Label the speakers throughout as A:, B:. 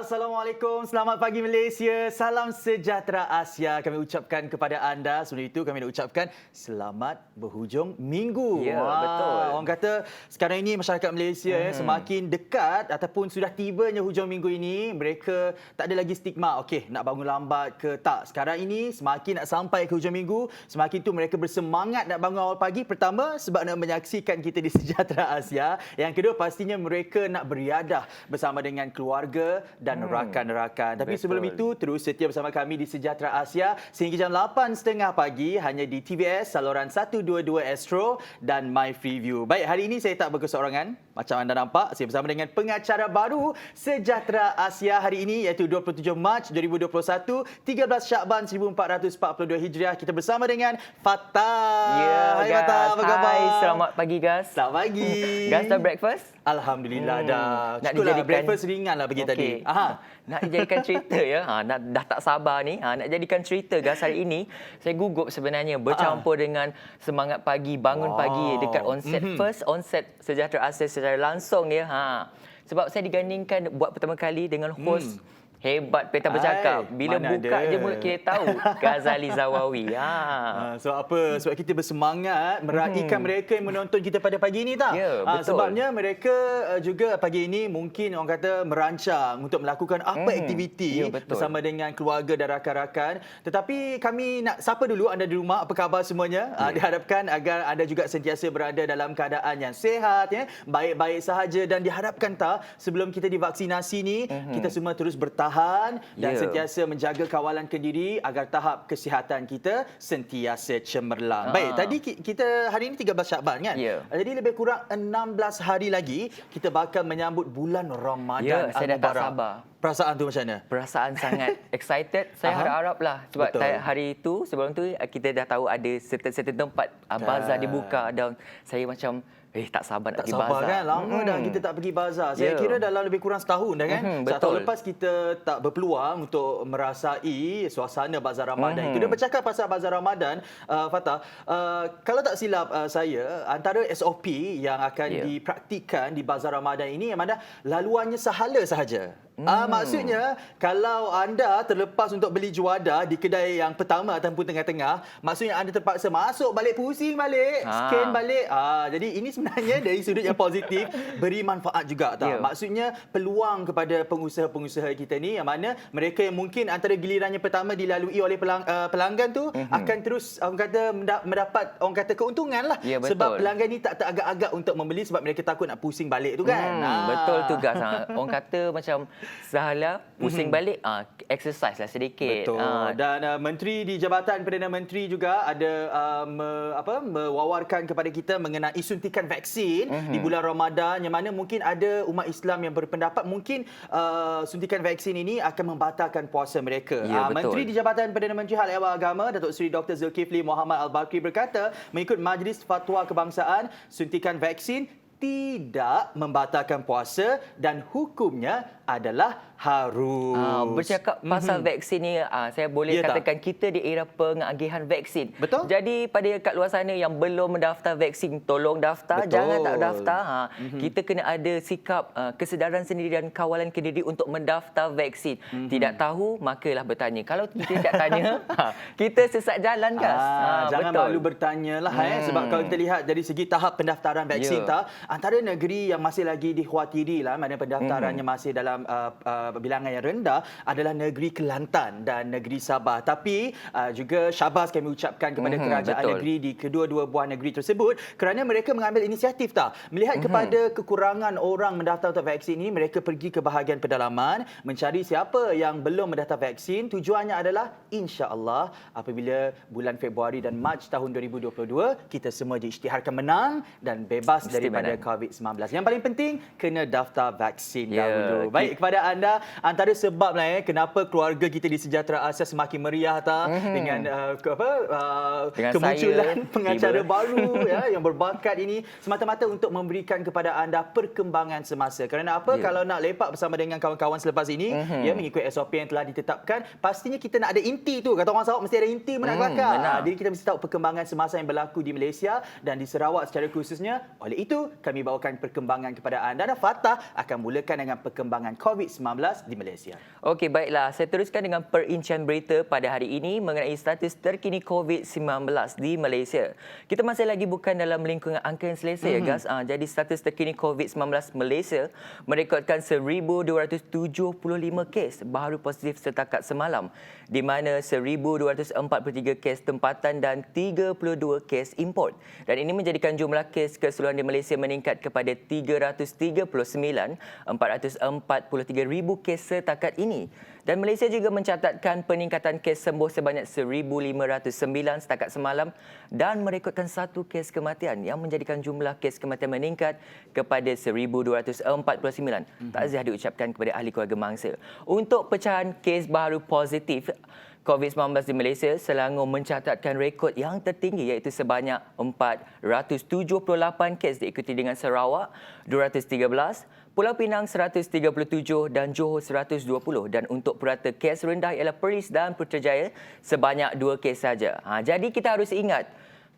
A: Assalamualaikum, selamat pagi Malaysia, salam sejahtera Asia. Kami ucapkan kepada anda, sebelum itu kami nak ucapkan selamat berhujung minggu.
B: Ya, betul.
A: Orang kata sekarang ini masyarakat Malaysia semakin dekat ataupun sudah tibanya hujung minggu ini, mereka tak ada lagi stigma, okey nak bangun lambat ke tak. Sekarang ini semakin nak sampai ke hujung minggu, semakin tu mereka bersemangat nak bangun awal pagi. Pertama, sebab nak menyaksikan kita di Sejahtera Asia. Yang kedua, pastinya mereka nak beriadah bersama dengan keluarga dan rakan-rakan. Tapi
B: Betul.
A: sebelum itu, terus setia bersama kami di Sejahtera Asia sehingga jam 8.30 pagi hanya di TVS saluran 122 Astro dan My Freeview. Baik, hari ini saya tak berkesorangan. Macam anda nampak, saya bersama dengan pengacara baru Sejahtera Asia hari ini iaitu 27 Mac 2021, 13 Syakban 1442 Hijriah. Kita bersama dengan Fatah.
B: Ya,
A: Hai
B: Gas.
A: Fatah, apa khabar?
B: Hai, selamat pagi, Gas.
A: Selamat pagi.
B: Gas dah breakfast?
A: Alhamdulillah dah.
B: Nak
A: Cukuplah
B: dijadikan-
A: breakfast ringan lah pagi tadi. Aha.
B: Nak dijadikan cerita ya. Dah tak sabar ni. Nak jadikan cerita, Gas, hari ini. Saya gugup sebenarnya bercampur dengan semangat pagi, bangun pagi dekat onset. First onset Sejahtera Asia secara langsung ya. Sebab saya digandingkan buat pertama kali dengan host hebat Peta Bercakap. Bila
A: mana
B: buka
A: ada.
B: je mulut kita tahu. Ghazali Zawawi.
A: Sebab apa? Sebab kita bersemangat meraihkan mereka yang menonton kita pada pagi ini tak?
B: Ya, betul.
A: Sebabnya mereka juga pagi ini mungkin orang kata merancang untuk melakukan apa aktiviti
B: Ya, betul.
A: bersama dengan keluarga dan rakan-rakan. Tetapi kami nak sapa dulu anda di rumah, apa khabar semuanya? Diharapkan agar anda juga sentiasa berada dalam keadaan yang sihat, ya, baik-baik sahaja, dan diharapkan tak sebelum kita divaksinasi ni kita semua terus bertahan dan
B: Ya.
A: sentiasa menjaga kawalan kendiri agar tahap kesihatan kita sentiasa cemerlang. Baik, tadi kita hari ini 13 Syakban kan?
B: Ya.
A: Jadi lebih kurang 16 hari lagi kita bakal menyambut bulan Ramadan
B: Ya, saya dah tak
A: Al-Mubarak.
B: sabar.
A: Perasaan tu macam mana?
B: Perasaan sangat excited. Saya harap-harap lah. Sebab
A: Betul.
B: hari itu, sebelum tu kita dah tahu ada certain tempat bazar dibuka. Dan saya macam, tak sabar nak
A: Tak
B: pergi
A: sabar
B: bazar.
A: kan? Lama dah kita tak pergi bazar. Saya
B: Ya.
A: kira dalam lebih kurang setahun dah kan? Satu tahun
B: betul.
A: lepas kita tak berpeluang untuk merasai suasana bazar Ramadan itu. Dan bercakap pasal bazar Ramadan, Fatah, kalau tak silap saya, antara SOP yang akan
B: Ya.
A: dipraktikkan di bazar Ramadan ini yang mana laluannya sahala sahaja. Maksudnya kalau anda terlepas untuk beli juadah di kedai yang pertama ataupun tengah-tengah, maksudnya anda terpaksa masuk balik, pusing balik, scan balik. Jadi ini sebenarnya dari sudut yang positif beri manfaat juga tak.
B: Ya.
A: Maksudnya peluang kepada pengusaha-pengusaha kita ni yang mana mereka yang mungkin antara gilirannya pertama dilalui oleh pelanggan tu akan terus orang kata mendapat orang kata keuntungan lah.
B: Ya, betul.
A: Sebab pelanggan ni tak teragak-agak untuk membeli sebab mereka takut nak pusing balik tu kan.
B: Betul tu, Gas. Orang kata macam sahalah pusing balik, exercise lah sedikit.
A: Betul. Dan Menteri di Jabatan Perdana Menteri juga ada mewawarkan kepada kita mengenai suntikan vaksin di bulan Ramadan yang mana mungkin ada umat Islam yang berpendapat mungkin suntikan vaksin ini akan membatalkan puasa mereka.
B: Ya, betul.
A: Menteri di Jabatan Perdana Menteri Hal Ehwal Agama Datuk Seri Dr. Zulkifli Muhammad Al-Bakri berkata mengikut Majlis Fatwa Kebangsaan, suntikan vaksin tidak membatalkan puasa dan hukumnya adalah harus.
B: Bercakap pasal vaksin ni, saya boleh
A: Ya, tak?
B: katakan kita di era pengagihan vaksin.
A: Betul.
B: Jadi pada kat luar sana yang belum mendaftar vaksin, tolong daftar.
A: Betul.
B: Jangan tak daftar. Kita kena ada sikap kesedaran sendiri dan kawalan kendiri untuk mendaftar vaksin. Tidak tahu, makalah bertanya. Kalau tidak tanya, kita sesat jalan, Gas.
A: Jangan
B: betul.
A: malu bertanya lah sebab kalau kita lihat dari segi tahap pendaftaran vaksin
B: Ya.
A: antara negeri yang masih lagi dikhawatiri lah mana pendaftarannya masih dalam bilangan yang rendah adalah negeri Kelantan dan negeri Sabah. Tapi juga syabas kami ucapkan kepada kerajaan
B: betul.
A: negeri di kedua-dua buah negeri tersebut kerana mereka mengambil inisiatif melihat kepada kekurangan orang mendaftar untuk vaksin ini, mereka pergi ke bahagian pedalaman mencari siapa yang belum mendaftar vaksin. Tujuannya adalah insya-Allah apabila bulan Februari dan Mac tahun 2022 kita semua diisytiharkan menang dan bebas daripada COVID-19. Yang paling penting kena daftar vaksin dahulu. Baik, kepada anda antara sebab lah kenapa keluarga kita di Sejahtera Asia semakin meriah dengan
B: Dengan
A: kemunculan
B: saya,
A: pengacara
B: tiba.
A: baru yang berbakat ini semata-mata untuk memberikan kepada anda perkembangan semasa. Kerana apa? Kalau nak lepak bersama dengan kawan-kawan selepas ini mengikut SOP yang telah ditetapkan, pastinya kita nak ada inti tu. Kata orang Sarawak mesti ada inti nak kelakar. Jadi kita mesti tahu perkembangan semasa yang berlaku di Malaysia dan di Sarawak secara khususnya. Oleh itu kami bawakan perkembangan kepada anda dan Fatah akan mulakan dengan perkembangan dengan COVID-19 di Malaysia.
B: Okey, baiklah. Saya teruskan dengan perincian berita pada hari ini mengenai status terkini COVID-19 di Malaysia. Kita masih lagi bukan dalam lingkungan angka yang selesa ya guys. Jadi status terkini COVID-19 Malaysia merekodkan 1,275 kes baru positif setakat semalam, di mana 1,243 kes tempatan dan 32 kes import. Dan ini menjadikan jumlah kes keseluruhan di Malaysia meningkat kepada 339,443,000 kes setakat ini. Dan Malaysia juga mencatatkan peningkatan kes sembuh sebanyak 1,509 setakat semalam dan merekodkan 1 kes kematian yang menjadikan jumlah kes kematian meningkat kepada 1,249. Takziah diucapkan kepada ahli keluarga mangsa. Untuk pecahan kes baru positif COVID-19 di Malaysia, Selangor mencatatkan rekod yang tertinggi iaitu sebanyak 478 kes, diikuti dengan Sarawak 213, Pulau Pinang 137 dan Johor 120. Dan untuk purata kes rendah ialah Perlis dan Putrajaya sebanyak 2 kes saja. Jadi kita harus ingat,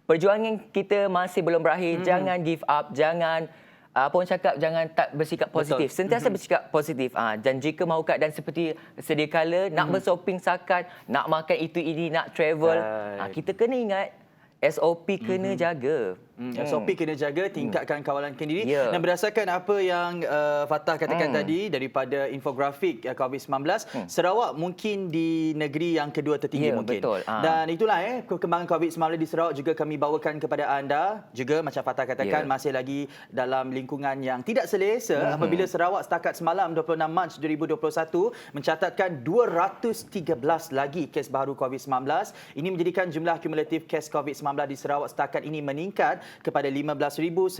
B: perjuangan kita masih belum berakhir. Jangan give up, jangan orang cakap jangan tak bersikap positif.
A: Betul.
B: Sentiasa bersikap positif. Dan jika mahu keadaan seperti sedia kala, nak bershopping sakat, nak makan itu ini, nak travel, kita kena ingat SOP kena jaga.
A: SOP kena jaga, tingkatkan kawalan kendiri.
B: Ya.
A: Dan berdasarkan apa yang Fatah katakan tadi daripada infografik COVID-19, Sarawak mungkin di negeri yang kedua tertinggi mungkin.
B: Betul.
A: Dan itulah perkembangan COVID-19 di Sarawak juga kami bawakan kepada anda. Juga macam Fatah katakan masih lagi dalam lingkungan yang tidak selesa apabila Sarawak setakat semalam 26 Mac 2021 mencatatkan 213 lagi kes baru COVID-19. Ini menjadikan jumlah kumulatif kes COVID-19 di Sarawak setakat ini meningkat kepada 15,176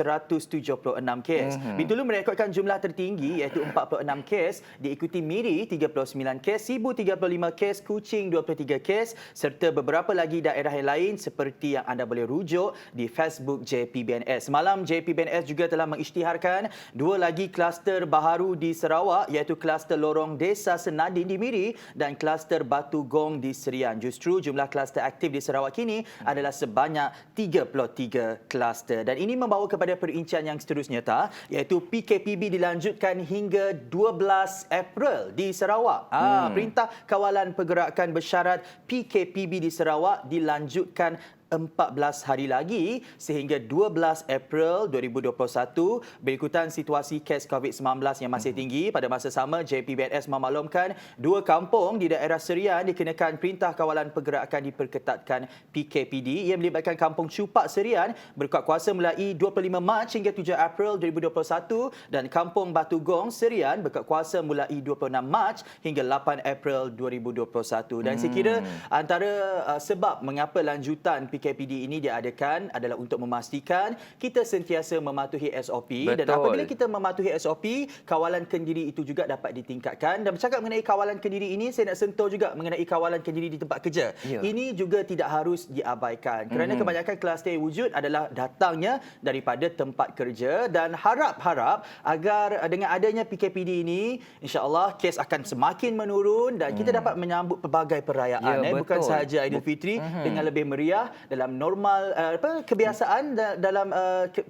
A: kes. Bintulu merekodkan jumlah tertinggi iaitu 46 kes, diikuti Miri 39 kes, Sibu 35 kes, Kuching 23 kes serta beberapa lagi daerah yang lain seperti yang anda boleh rujuk di Facebook JPBNS. Semalam JPBNS juga telah mengisytiharkan 2 lagi kluster baharu di Sarawak iaitu kluster Lorong Desa Senadin di Miri dan kluster Batu Gong di Serian. Justru jumlah kluster aktif di Sarawak kini adalah sebanyak 33 kluster. Dan ini membawa kepada perincian yang seterusnya iaitu PKPB dilanjutkan hingga 12 April di Sarawak. Perintah Kawalan Pergerakan bersyarat PKPB di Sarawak dilanjutkan 14 hari lagi sehingga 12 April 2021 berikutan situasi kes COVID-19 yang masih tinggi. Pada masa sama, JPBNS memaklumkan 2 kampung di daerah Serian dikenakan Perintah Kawalan Pergerakan diperketatkan PKPD. Ia melibatkan Kampung Cupak Serian berkuat kuasa mulai 25 Mac hingga 7 April 2021 dan Kampung Batu Gong Serian berkuat kuasa mulai 26 Mac hingga 8 April 2021. Dan saya kira antara sebab mengapa lanjutan PKPD ini diadakan adalah untuk memastikan kita sentiasa mematuhi SOP.
B: Betul.
A: Dan apabila kita mematuhi SOP, kawalan kendiri itu juga dapat ditingkatkan. Dan bercakap mengenai kawalan kendiri ini, saya nak sentuh juga mengenai kawalan kendiri di tempat kerja. Ini juga tidak harus diabaikan kerana kebanyakan kluster yang wujud adalah datangnya daripada tempat kerja dan harap-harap agar dengan adanya PKPD ini, insya-Allah kes akan semakin menurun dan kita dapat menyambut pelbagai perayaan. Bukan sahaja Aidilfitri dengan lebih meriah dalam normal kebiasaan dalam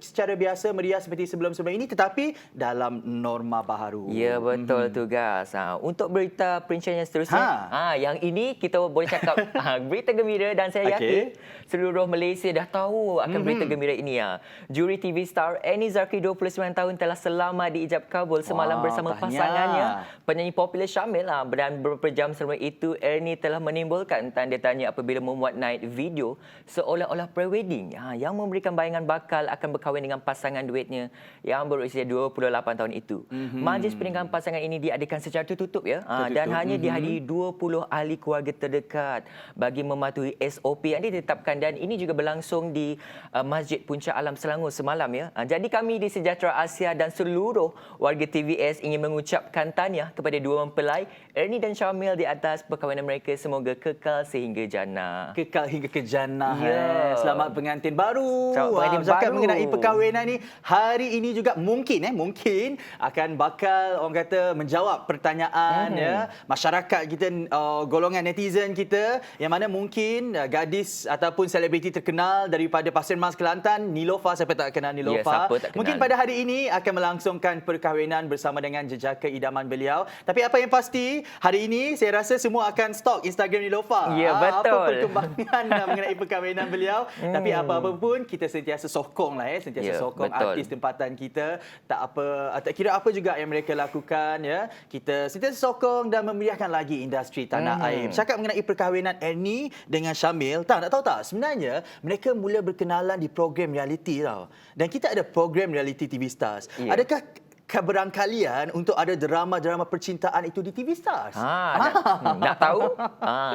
A: secara biasa meriah seperti sebelum-sebelum ini, tetapi dalam norma baharu.
B: Ya, betul tu guys. Untuk berita perincian yang seterusnya, yang ini kita boleh cakap berita gembira dan saya yakin seluruh Malaysia dah tahu akan berita gembira ini. Juri TV star Annie Zakri 29 tahun telah selamat diijab kabul semalam bersama pasangannya penyanyi popular Syamil. Dan beberapa jam sebelum itu Annie telah menimbulkan tanda tanya apabila memuat naik video seolah-olah pre-wedding yang memberikan bayangan bakal akan berkahwin dengan pasangan duetnya yang berusia 28 tahun itu. Majlis pernikahan pasangan ini diadakan secara tertutup dan hanya dihadiri 20 ahli keluarga terdekat bagi mematuhi SOP yang ditetapkan, dan ini juga berlangsung di Masjid Puncak Alam Selangor semalam. Jadi kami di Sejahtera Asia dan seluruh warga TVS ingin mengucapkan tahniah kepada dua mempelai Ernie dan Syamil di atas perkahwinan mereka, semoga kekal sehingga jannah.
A: Kekal hingga ke jannah.
B: Ya.
A: Selamat pengantin baru.
B: Selamat pengantin
A: Cakap
B: baru.
A: mengenai perkahwinan ni, hari ini juga mungkin akan bakal orang kata menjawab pertanyaan ya masyarakat kita, golongan netizen kita yang mana mungkin gadis ataupun selebriti terkenal daripada Pasir Mas Kelantan, Nilofa, siapa tak kenal Nilofa.
B: siapa tak kenal.
A: Mungkin pada hari ini akan melangsungkan perkahwinan bersama dengan jejaka idaman beliau. Tapi apa yang pasti, hari ini saya rasa semua akan stalk Instagram Nilofa.
B: Ya,
A: Apa
B: betul.
A: perkembangan mengenai perkahwinan beliau. Tapi apa-apa pun kita sentiasa sokong lah sentiasa
B: Ya,
A: sokong
B: betul.
A: artis tempatan kita. Tak kira apa juga yang mereka lakukan ya. Kita sentiasa sokong dan memeriahkan lagi industri tanah air. Cakap mengenai perkahwinan Annie dengan Syamil, nak tahu tak sebenarnya mereka mula berkenalan di program reality tau. Dan kita ada program reality TV Stars.
B: Ya.
A: Adakah keberangkalian untuk ada drama-drama percintaan itu di TV Stars?
B: Nak tahu?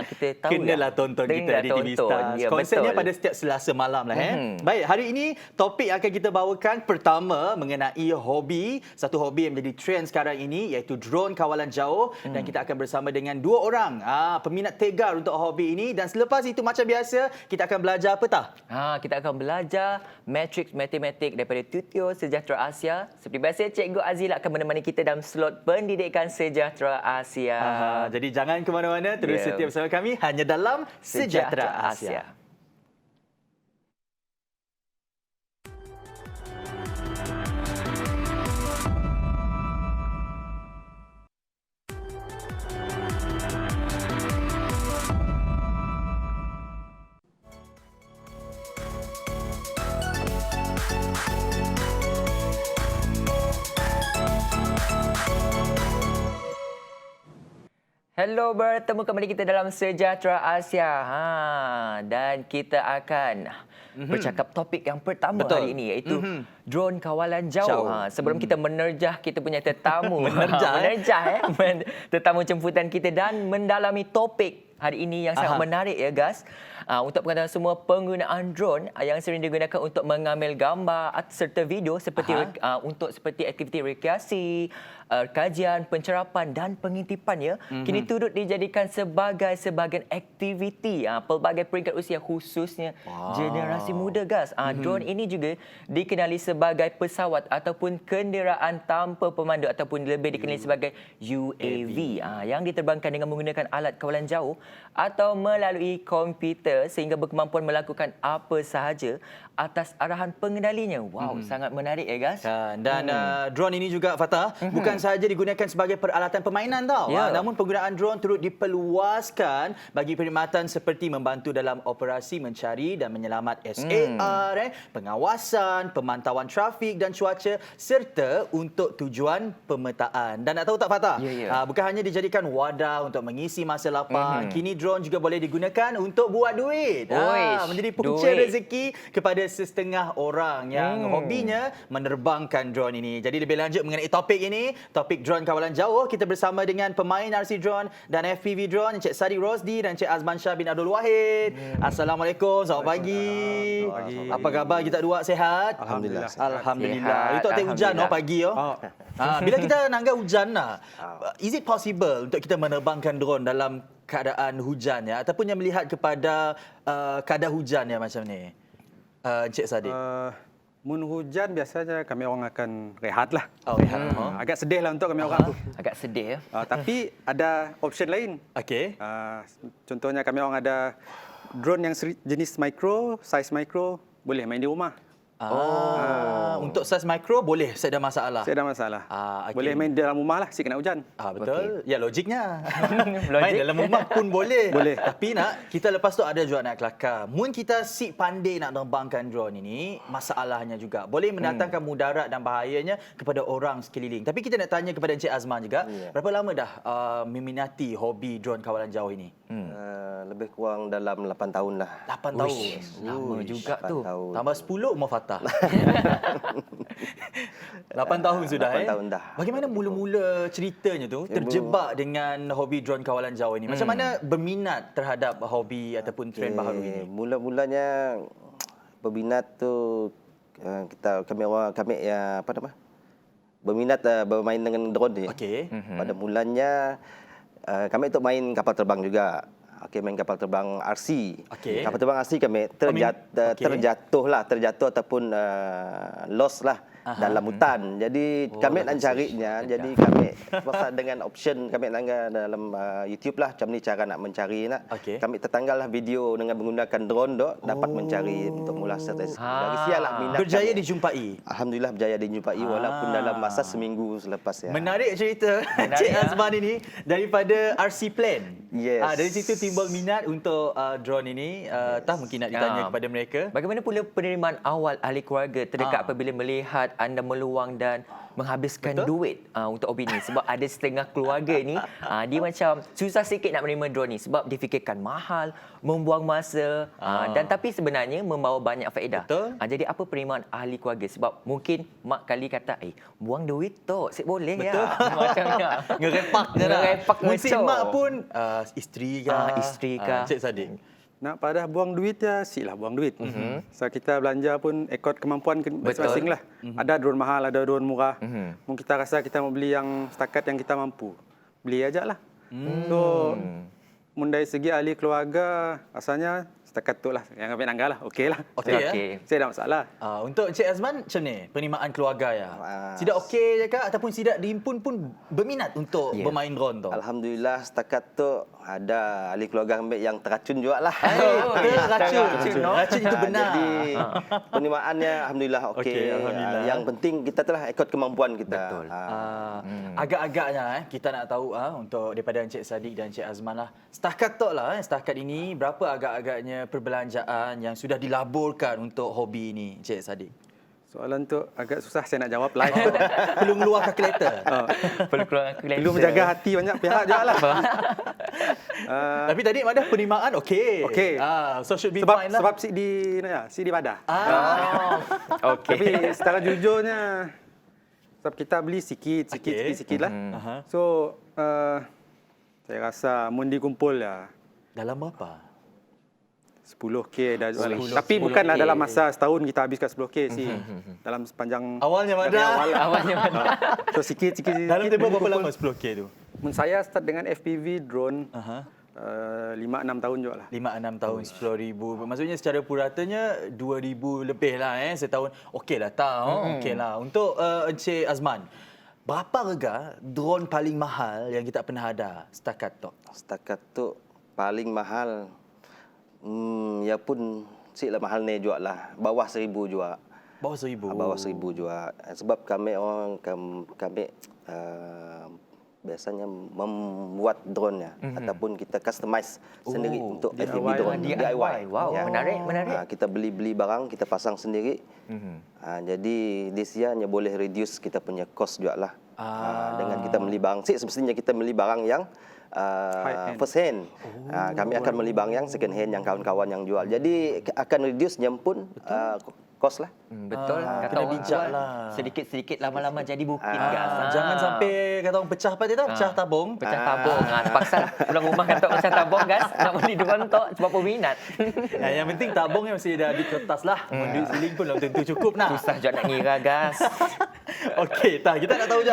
B: Kita tahu.
A: Kenalah tonton kita di TV Stars.
B: Ya,
A: Konsepnya
B: betul.
A: pada setiap Selasa malam lah. Baik, hari ini topik yang akan kita bawakan pertama mengenai hobi. Satu hobi yang menjadi trend sekarang ini iaitu drone kawalan jauh. Dan kita akan bersama dengan dua orang peminat tegar untuk hobi ini. Dan selepas itu macam biasa, kita akan belajar apa tah?
B: Kita akan belajar matriks matematik daripada Tutor Sejahtera Asia. Seperti biasa, Cikgu Azil akan menemani kita dalam slot Pendidikan Sejahtera Asia.
A: Jadi jangan ke mana-mana, terus setia bersama kami hanya dalam Sejahtera Asia.
B: Hello, bertemu kembali kita dalam Sejahtera Asia. Dan kita akan bercakap topik yang pertama hari ini iaitu drone kawalan jauh. Sebelum kita menerjah kita punya tetamu. Tetamu jemputan kita dan mendalami topik hari ini yang sangat menarik ya guys. Untuk pengetahuan semua, penggunaan drone yang sering digunakan untuk mengambil gambar serta video seperti seperti aktiviti rekreasi, kajian, pencerapan dan pengintipan ya. Kini turut dijadikan sebagai aktiviti pelbagai peringkat usia khususnya generasi muda guys. Drone ini juga dikenali sebagai pesawat ataupun kenderaan tanpa pemandu ataupun lebih dikenali sebagai UAV yang diterbangkan dengan menggunakan alat kawalan jauh atau melalui komputer sehingga berkemampuan melakukan apa sahaja atas arahan pengendalinya. Sangat menarik ya guys.
A: Dan drone ini juga Fatah bukan sahaja digunakan sebagai peralatan permainan tau. Namun penggunaan drone turut diperluaskan bagi perkhidmatan seperti membantu dalam operasi mencari dan menyelamat SAR, pengawasan, pemantauan trafik dan cuaca serta untuk tujuan pemetaan. Dan nak tahu tak Fatah? Bukan hanya dijadikan wadah untuk mengisi masa lapang, kini drone juga boleh digunakan untuk buat duit. Menjadi punca rezeki kepada setengah orang yang hobinya menerbangkan drone ini. Jadi lebih lanjut mengenai topik ini, topik drone kawalan jauh, kita bersama dengan pemain RC drone dan FPV drone Encik Sadiq Rosdi dan Encik Azman Shah bin Abdul Wahid. Assalamualaikum, selamat pagi. Apa khabar kita dua, sihat?
C: Alhamdulillah.
A: Alhamdulillah.
B: Sihat,
A: Itu tak hujan pagi bila kita nangga hujan is it possible untuk kita menerbangkan drone dalam keadaan hujan ya ataupun yang melihat kepada kadar hujan ya macam ni? Encik Sadiq.
C: Mun hujan biasanya kami orang akan rehat lah.
A: Rehat.
C: Agak sedih lah untuk kami orang tu.
B: Agak sedih ya.
C: Tapi ada option lain.
A: Okey.
C: Contohnya kami orang ada drone yang jenis micro, size micro, boleh main di rumah.
A: Untuk saiz mikro boleh, saya ada masalah.
C: Saya ada masalah.
A: Okay.
C: Boleh main dalam rumah lah, si kena hujan.
A: Betul. Ya, logiknya. Main dalam rumah pun boleh.
C: Boleh.
A: Tapi kita lepas tu ada juga nak kelakar. Mun kita si pandai nak terbangkan drone ini, masalahnya juga boleh mendatangkan mudarat dan bahayanya kepada orang sekeliling. Tapi kita nak tanya kepada Encik Azman juga, berapa lama dah meminati hobi drone kawalan jauh ini?
D: Lebih kurang dalam 8 tahun lah.
A: 8 tahun.
B: Lama juga tu.
D: Tahun.
A: Tambah 10 umur Fatah. 8 tahun sudah
D: 8 tahun dah.
A: Bagaimana mula-mula ceritanya tu terjebak dengan hobi drone kawalan jauh ini? Macam mana berminat terhadap hobi ataupun trend baru ini?
D: Mula-mulanya berminat tu kami ya apa nama? Berminat bermain dengan drone ni.
A: Okey.
D: Pada mulanya kami untuk main kapal terbang juga. Okey, main kapal terbang RC.
A: Okey.
D: Kapal terbang RC kami terjatuh ataupun lost lah dalam hutan. Jadi kami nak carinya. Jadi kami pasal dengan option kami langgar dalam YouTube lah, macam ni cara nak mencari nak.
A: Okey.
D: Kami tertanggal lah video dengan menggunakan drone dok dapat mencari untuk mula dari sial lah minat.
A: Berjaya
D: kami.
A: dijumpai.
D: Alhamdulillah berjaya dijumpai walaupun dalam masa seminggu selepas ya.
A: Menarik cerita Cik Azman ini daripada RC Plan.
D: Yes.
A: Dari situ timbul minat untuk drone ini. Tah mungkin nak ditanya kepada mereka.
B: Bagaimana pula penerimaan awal ahli keluarga terdekat apabila melihat anda meluang dan menghabiskan duit untuk hobi ni? Sebab ada setengah keluarga ni dia macam susah sikit nak menerima drone ni sebab difikirkan mahal, membuang masa dan tapi sebenarnya membawa banyak faedah.
A: Betul.
B: Jadi apa penerimaan ahli keluarga? Sebab mungkin mak kali kata, buang duit tu, sik boleh
A: Betul.
B: ya. Macamnya.
A: Ngerepak je lah.
B: Ngerepak
A: Mungkin
B: ngecor.
A: mak pun isteri kah?
B: Isteri kah.
A: Cik Sadiq.
C: Nak pada buang duit ya, siklah buang duit. So kita belanja pun ikut kemampuan masing-masing lah. Ada drone mahal, ada drone murah. Mungkin kita rasa kita mau beli yang setakat yang kita mampu, beli aja lah. So, dari segi ahli keluarga, rasanya setakat tu lah. Yang kami nanggah lah, okey lah.
A: Okey, ya?
C: Saya tak masalah.
A: Untuk Encik Azman macam ni penerimaan keluarga ya. Sidak okey je kah ataupun sidak diimpun pun berminat untuk bermain drone tu?
D: Alhamdulillah setakat tu ada ahli keluarga ambil yang teracun juga lah.
A: Racun itu benar.
D: Jadi penerimaannya alhamdulillah okey.
A: Okey, alhamdulillah.
D: Yang penting kita telah ikut kemampuan kita.
B: Betul.
A: Agak-agaknya kita nak tahu untuk daripada Encik Sadiq dan Encik Azman lah. Setakat tu lah setakat ini berapa agak-agaknya perbelanjaan yang sudah dilaburkan untuk hobi ini Encik Sadiq?
C: Soalan tu agak susah saya nak jawab live.
A: Perlu keluar kalkulator.
B: Perlu keluar kalkulator.
C: Perlu menjaga hati banyak pihak juga lah.
A: Tapi tadi ada penerimaan okey.
C: Okey.
A: So should be
C: Sebab
A: fine lah.
C: sebab CD Badah.
B: Okey.
C: Tapi secara jujurnya sebab kita beli sikit lah. So saya rasa mun dikumpul ya
A: Dalam berapa?
C: 10K dah jual.
A: 10K.
C: Tapi bukanlah dalam masa setahun kita habiskan 10K sih. Dalam sepanjang
A: Awalnya mana?
B: Awalnya mana?
C: So sikit.
A: Dalam tempoh berapa lama 10K tu?
C: Mun saya start dengan FPV drone 5-6 tahun juga lah.
A: 5-6 tahun 10,000. Maksudnya secara puratanya 2,000 lebih lah setahun. Okey lah okey lah. Untuk Encik Azman, berapa harga drone paling mahal yang kita pernah ada setakat tu?
D: Setakat tu paling mahal ya pun siklah mahal ni juga lah. Bawah 1,000 juga.
A: Bawah 1,000.
D: Bawah 1,000 juga. Sebab kami biasanya membuat drone ya ataupun kita customize sendiri untuk FPV drone DIY.
B: Wow, menarik.
D: Kita beli barang, kita pasang sendiri. Jadi this year hanya boleh reduce kita punya cost juga lah. Dengan kita beli barang. Semestinya kita beli barang yang first hand. Kami akan beli barang yang second hand yang kawan-kawan yang jual. Jadi akan reduce pun cost lah.
B: Betul. Kata
A: kena
B: orang
A: bijak
B: tua,
A: lah.
B: sedikit-sedikit lama-lama jadi bukit gas.
A: Jangan sampai kata orang pecah apa dia tahu? Pecah tabung.
B: Pecah tabung. Terpaksa pulang rumah kata pecah tabung gas. Nak beli drone tu sebab peminat.
A: Yang penting tabungnya mesti ada di kertas lah. Duit seling pun belum tentu cukup nak.
B: Susah je nak ngira gas.
A: Okey, kita nak tahu je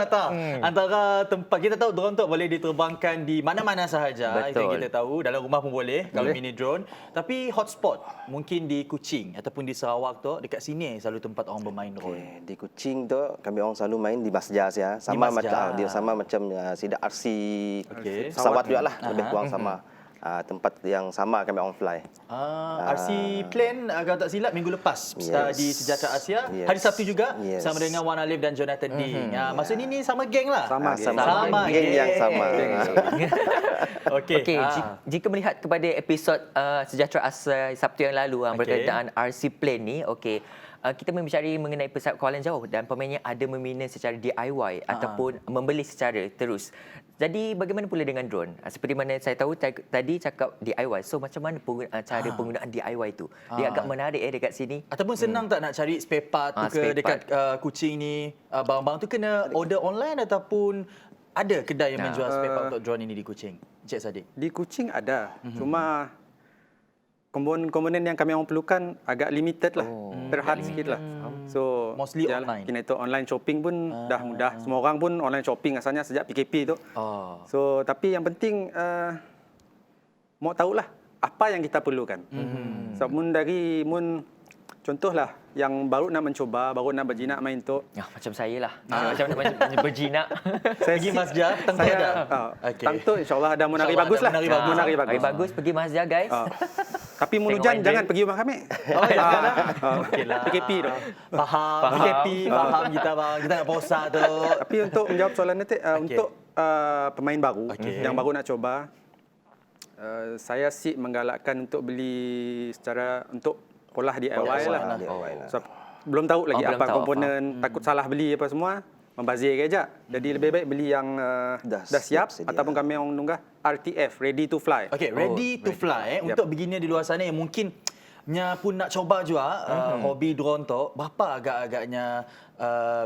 A: antara tempat kita tahu drone tu boleh diterbangkan di mana-mana sahaja. Itu yang kita tahu. Dalam rumah pun boleh kalau mini drone. Tapi hotspot mungkin di Kuching ataupun di Sarawak tu dekat sini selalu tempat orang bermain drone.
D: Okay. Di Kuching tu kami orang selalu main di Masjid ya. Sama macam sidak RC pesawat juga lah lebih kurang sama. Tempat yang sama kami orang fly.
A: RC Plan kalau tak silap minggu lepas di Sejahtera Asia. Hari Sabtu juga sama dengan Wan Alif dan Jonathan Ding. Maksudnya ni sama geng lah.
D: Sama geng yang sama.
A: Okey.
B: Jika melihat kepada episod Sejahtera Asia Sabtu yang lalu berkaitan RC Plan ni, kita membicari mengenai pesawat kawalan jauh dan pemainnya ada membina secara DIY ataupun membeli secara terus. Jadi bagaimana pula dengan drone? Seperti mana saya tahu tadi cakap DIY. So macam mana cara penggunaan DIY tu? Dia agak menarik dekat sini.
A: Ataupun senang tak nak cari spare part tu ke dekat Kuching ni? Barang-barang tu kena order online ataupun ada kedai yang menjual spare part untuk drone ini di Kuching? Encik Sadiq.
C: Di Kuching ada. Cuma komponen yang kami orang perlukan agak limited lah. Terhad sikit lah. So
A: mostly online.
C: Kena itu online shopping pun dah mudah. Semua orang pun online shopping asalnya sejak PKP tu. So tapi yang penting mau tahulah apa yang kita perlukan. Sebab contohlah yang baru nak mencoba, baru nak berjinak main tu.
B: Macam saya lah. Macam nak berjinak.
A: Pergi masjid, tengok dah.
C: Tangtu insya-Allah ada menari bagus lah.
A: Menari bagus.
B: Hari bagus pergi masjid guys.
C: Tapi Munujan jangan pergi rumah kami.
A: Okeylah.
C: PKP tu.
A: Faham. PKP, faham kita bang. Kita nak puasa tu.
C: Tapi untuk menjawab soalan nanti, untuk pemain baru yang baru nak coba, saya sih menggalakkan untuk beli secara untuk pola DIY lah. So, belum tahu lagi
B: belum
C: apa
B: tahu
C: komponen, takut salah beli apa semua, membazir saja. Jadi lebih baik beli yang dah siap
D: sedia.
C: ataupun kami yang nunggah RTF, ready to fly.
A: Okey, ready to fly. Untuk beginner di luar sana yang mungkin pun nak coba juga hobi drone tu, berapa agak-agaknya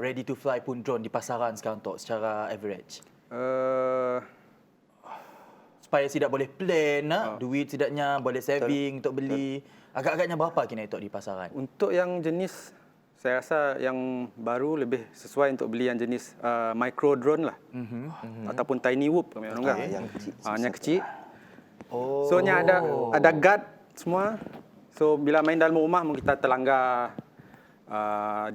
A: ready to fly pun drone di pasaran sekarang tu secara average? Supaya tidak boleh plan, duit tidaknya boleh saving untuk beli. Agak-agaknya berapa kena itu di pasaran?
C: Untuk yang jenis, saya rasa yang baru lebih sesuai untuk beli yang jenis micro drone lah. Ataupun tiny whoop kami orang
D: yang kecil.
C: Yang kecil. So nya ada guard semua. So bila main dalam rumah kita terlanggar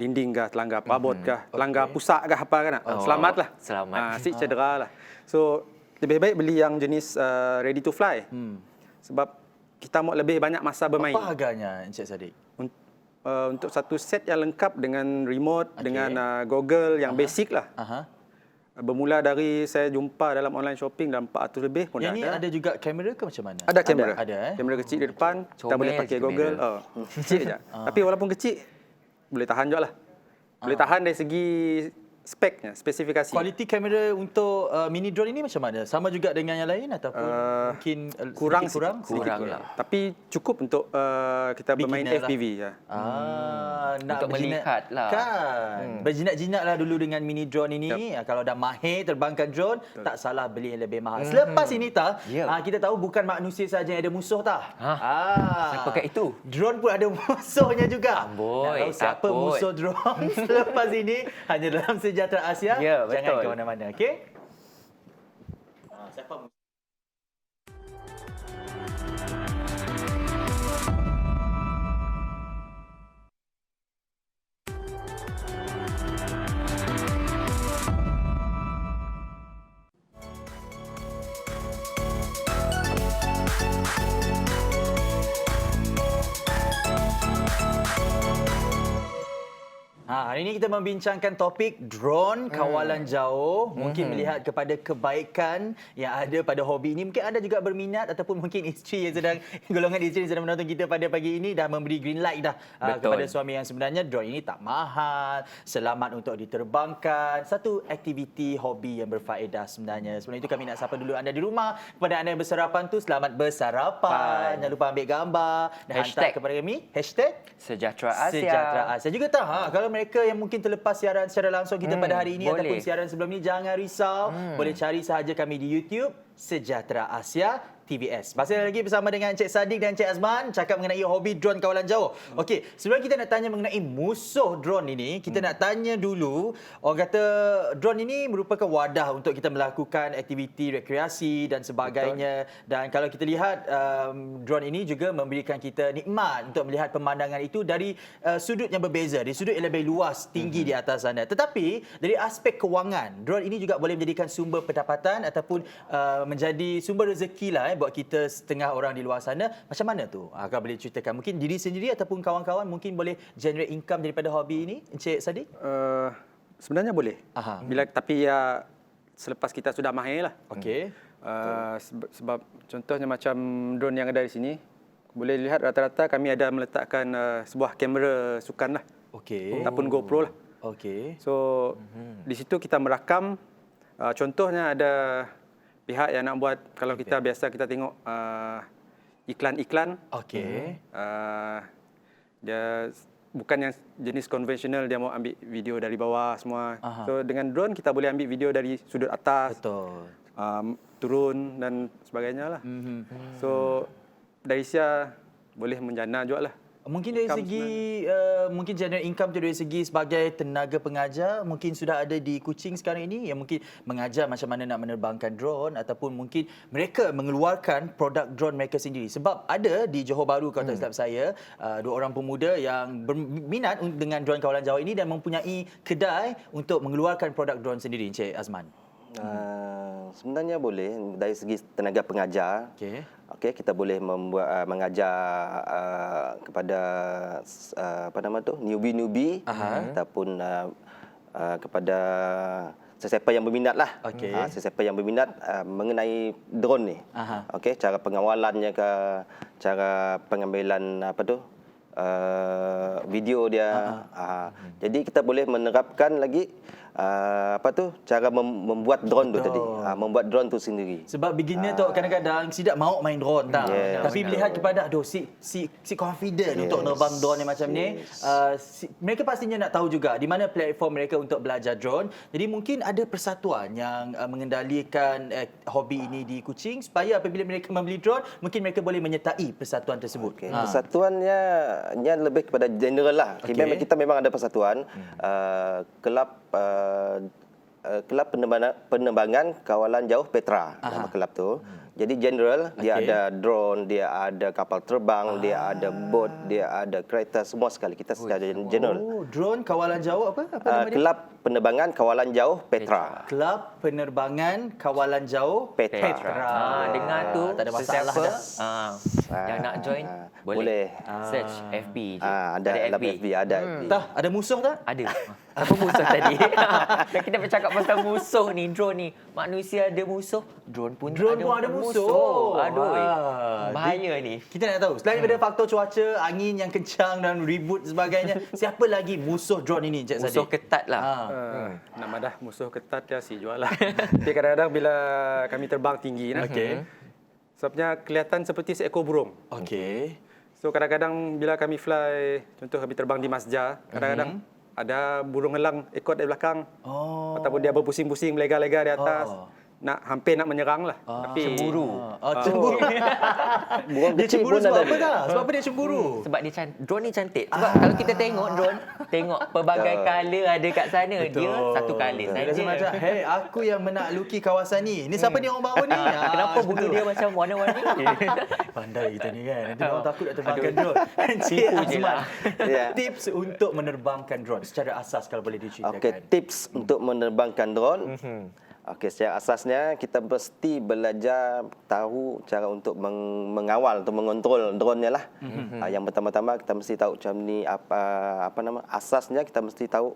C: dinding kah, terlanggar pabot kah, terlanggar pusak kah apa kan. Selamatlah.
B: Selamat.
C: Si cedera lah. So lebih baik beli yang jenis ready to fly. Sebab kita mau lebih banyak masa bermain.
A: Apa harganya Encik Sadiq?
C: Untuk satu set yang lengkap dengan remote, dengan goggle yang basic lah. Bermula dari saya jumpa dalam online shopping dalam 400 lebih pun
A: Yang
C: ada.
A: ni ada juga kamera ke macam mana?
C: Ada kamera.
A: Ada
C: Kamera kecil di depan, kita
B: Comel
C: boleh pakai
B: je
C: goggle. Kecil je. Tapi walaupun kecil, boleh tahan juga lah. Boleh tahan dari segi speknya, spesifikasi.
A: Kualiti kamera untuk mini drone ini macam mana? Sama juga dengan yang lain ataupun mungkin
C: kurang
A: kurang?
B: Kurang lah.
C: Tapi cukup untuk kita bermain
A: Beginner lah.
C: FPV ya.
B: Untuk melihat lah.
A: Kan. Berjinak-jinak lah dulu dengan mini drone ini. Kalau dah mahir terbangkan drone, tak salah beli yang lebih mahal. Selepas ini kita tahu bukan manusia saja yang ada musuh
B: Siapa kat itu?
A: Drone pun ada musuhnya juga.
B: Amboi,
A: Nak tahu siapa
B: takut.
A: musuh drone selepas ini hanya dalam Sejahtera Asia.
B: Ya,
A: Jangan
B: betul.
A: ke mana-mana, okey? Siapa hari ini kita membincangkan topik drone kawalan jauh. Mungkin melihat kepada kebaikan yang ada pada hobi ini. Mungkin anda juga berminat ataupun mungkin isteri yang sedang, golongan isteri yang sedang menonton kita pada pagi ini dah memberi green light dah kepada suami yang sebenarnya drone ini tak mahal, selamat untuk diterbangkan. Satu aktiviti hobi yang berfaedah sebenarnya. Sebelum itu kami nak sapa dulu anda di rumah. Kepada anda yang bersarapan tu, selamat bersarapan. Jangan lupa ambil gambar dan hantar kepada kami.
B: Sejahtera Asia.
A: Sejahtera Asia. Juga tak, kalau mereka yang mungkin terlepas siaran secara langsung kita pada hari ini
B: boleh.
A: ataupun siaran sebelum ini, jangan risau. Boleh cari sahaja kami di YouTube Sejahtera Asia TVS. Masih lagi bersama dengan Encik Sadiq dan Encik Azman cakap mengenai hobi drone kawalan jauh. Okey, sebelum kita nak tanya mengenai musuh drone ini, kita nak tanya dulu, orang kata drone ini merupakan wadah untuk kita melakukan aktiviti rekreasi dan sebagainya. Betul. Dan kalau kita lihat drone ini juga memberikan kita nikmat untuk melihat pemandangan itu dari sudut yang berbeza, dari sudut yang lebih luas, tinggi di atas sana. Tetapi dari aspek kewangan, drone ini juga boleh menjadikan sumber pendapatan ataupun menjadi sumber rezeki lah buat kita setengah orang di luar sana. Macam mana tu? Kalau boleh ceritakan. Mungkin diri sendiri ataupun kawan-kawan mungkin boleh generate income daripada hobi ini, Encik Sadiq?
C: Sebenarnya boleh. Tapi ya selepas kita sudah mahir lah.
A: Okey.
C: Sebab contohnya macam drone yang ada di sini, boleh lihat rata-rata kami ada meletakkan sebuah kamera sukan lah.
A: Okey.
C: Ataupun GoPro lah.
A: Okey.
C: So di situ kita merakam. Contohnya ada pihak yang nak buat, kalau kita biasa kita tengok iklan-iklan.
A: Okey.
C: Dia bukan yang jenis konvensional, dia mau ambil video dari bawah semua. So dengan drone kita boleh ambil video dari sudut atas.
A: Betul.
C: Turun dan sebagainya lah. So dari Asia boleh menjana juga lah.
A: Mungkin dari segi mungkin general income tu dari segi sebagai tenaga pengajar mungkin sudah ada di Kuching sekarang ini yang mungkin mengajar macam mana nak menerbangkan drone ataupun mungkin mereka mengeluarkan produk drone mereka sendiri. Sebab ada di Johor Bahru kalau tak silap saya 2 orang pemuda yang berminat dengan drone kawalan jauh ini dan mempunyai kedai untuk mengeluarkan produk drone sendiri, Encik Azman.
D: Sebenarnya boleh dari segi tenaga pengajar. Okey, kita boleh membuat mengajar kepada newbie ataupun kepada sesiapa yang berminat lah. Sesiapa yang berminat mengenai drone ni. Okey, cara pengawalannya ke, cara pengambilan video dia. Jadi kita boleh menerapkan lagi cara membuat drone tu tadi. Membuat drone tu sendiri.
A: Sebab beginner tu kadang-kadang tidak mahu main drone tau. Tapi melihat kepada si confident untuk nerbang drone yang macam ni, mereka pastinya nak tahu juga di mana platform mereka untuk belajar drone. Jadi mungkin ada persatuan yang mengendalikan hobi ini di Kuching supaya apabila mereka membeli drone, mungkin mereka boleh menyertai persatuan tersebut.
D: Persatuannya lebih kepada general lah. Kita memang ada persatuan. Kelab penerbangan kawalan jauh Petra, nama kelab tu. Jadi general, dia ada drone, dia ada kapal terbang, dia ada boat, dia ada kereta, semua sekali. Kita secara general.
A: Drone kawalan jauh apa nama dia?
D: Kelab penerbangan kawalan jauh Petra.
A: Kelab penerbangan kawalan jauh Petra.
B: Dengar tu,
A: tak ada masalah
B: yang nak join boleh. Search FB je.
D: Ada FB, ada FB.
A: Ada musuh tak?
B: Ada. Apa musuh tadi? Dan kita bercakap pasal musuh ni, drone ni. Manusia ada musuh, drone pun ada musuh. Aduh, bahaya ni.
A: Kita nak tahu, selain daripada faktor cuaca, angin yang kencang dan ribut sebagainya, siapa lagi musuh drone ini, Encik Sadiq?
B: Musuh ketat lah.
C: Nak madah musuh ketat dia si jual lah. Tapi kadang-kadang bila kami terbang tinggi, sebabnya kelihatan seperti seekor burung. So kadang-kadang bila kami fly, contoh kami terbang di Masjah, kadang-kadang ada burung elang ikut dari belakang. Ataupun dia berpusing-pusing, melega-lega di atas. Hampir nak menyerang lah. Tapi
B: Cemburu.
A: Cemburu. Dia cemburu sebab apa tak? Sebab apa dia cemburu?
B: Sebab dia drone ni cantik. Sebab kalau kita tengok drone, tengok pelbagai color ada kat sana. Dia satu color saja.
A: Dia macam, hey, aku yang menakluki kawasan ni. Ni siapa ni orang baru ni?
B: Kenapa bunga dia macam warna-warni?
A: Pandai kita ni kan. Nanti orang takut nak terbangkan drone. Tipu je lah. Tips untuk menerbangkan drone secara asas kalau boleh diceritakan.
D: Okey, tips untuk menerbangkan drone. Okey, secara asasnya kita mesti belajar tahu cara untuk mengawal atau mengontrol drone-nya lah. Yang pertama-tama kita mesti tahu macam ni asasnya kita mesti tahu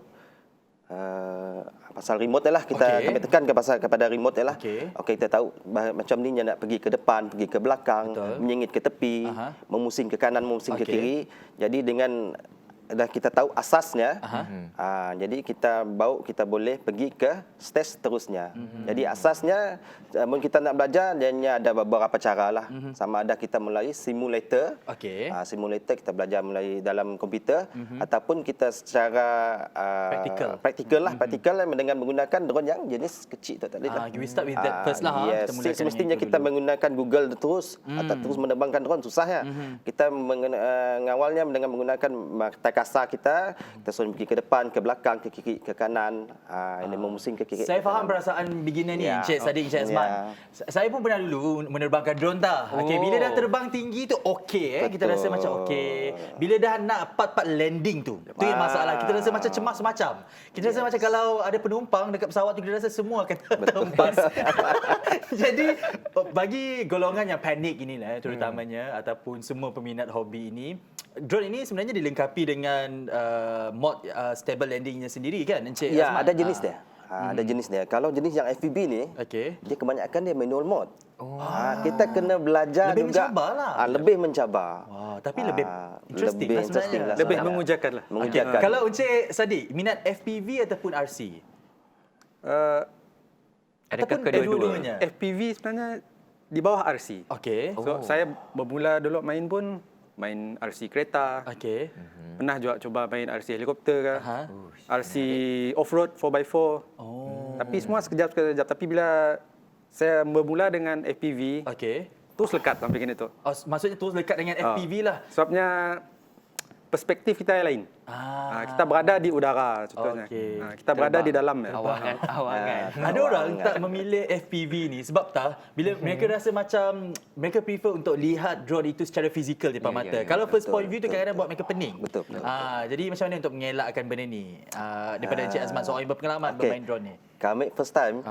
D: pasal remote lah. Kami tekan kepada remote lah. Okey, kita tahu macam ni dia nak pergi ke depan, pergi ke belakang, menyengit ke tepi, memusing ke kanan, memusing ke kiri. Jadi dengan dah kita tahu asasnya, jadi kita boleh pergi ke stage seterusnya. Jadi asasnya, mungkin kita nak belajar, dia ada beberapa cara lah. Sama ada kita melalui simulator, simulator kita belajar melalui dalam komputer, ataupun kita secara praktikal lah dengan menggunakan drone yang jenis kecil tu tadi.
A: We start with that first lah.
D: Semestinya kita menggunakan Google terus, atau terus menerbangkan drone susah ya. Kita mengawalnya dengan menggunakan mata kasar kita suruh pergi ke depan, ke belakang, ke kiri, ke kanan, ini memusing ke kiri.
A: Saya faham perasaan beginner ni, Encik Sadiq, Encik Azman. Saya pun pernah dulu menerbangkan drone tak. Bila dah terbang tinggi tu kita rasa macam Bila dah nak part-part landing tu yang masalah. Kita rasa macam cemas macam. Kita rasa macam kalau ada penumpang dekat pesawat tu, kita rasa semua akan terhempas. Jadi bagi golongan yang panik inilah terutamanya, ataupun semua peminat hobi ini, drone ini sebenarnya dilengkapi dengan mod stable landingnya sendiri kan, Encik Azman?
D: Ya, ada jenis dia. Ada jenis dia. Kalau jenis yang FPV ni, dia kebanyakan dia manual mode. Kita kena belajar
A: lebih
D: juga.
A: Mencabar lah.
D: Lebih mencabar.
A: Tapi lebih interesting lah sebenarnya.
C: Lebih mengujakan lah.
A: Kalau Encik Sadiq, minat FPV ataupun RC?
B: Adakah kedua-duanya?
C: FPV sebenarnya di bawah RC. So saya bermula dulu main RC kereta. Pernah juga coba main RC helikopter ke. RC off-road 4x4. Tapi semua sekejap-sekejap. Tapi bila saya bermula dengan FPV, terus lekat sampai kini tu.
A: Maksudnya terus lekat dengan FPV lah.
C: Sebabnya perspektif kita yang lain. Kita berada di udara contohnya.
A: Okey.
C: Kita berada di dalam ya.
B: Awangan.
A: Ada orang tak memilih FPV ni sebab bila mereka rasa macam mereka prefer untuk lihat drone itu secara fizikal depan mata. Kalau first point view tu kadang-kadang buat mereka pening.
D: Betul.
A: Jadi macam mana untuk mengelakkan benda ni? Daripada Encik Azman seorang yang berpengalaman bermain drone ni.
D: Kami first time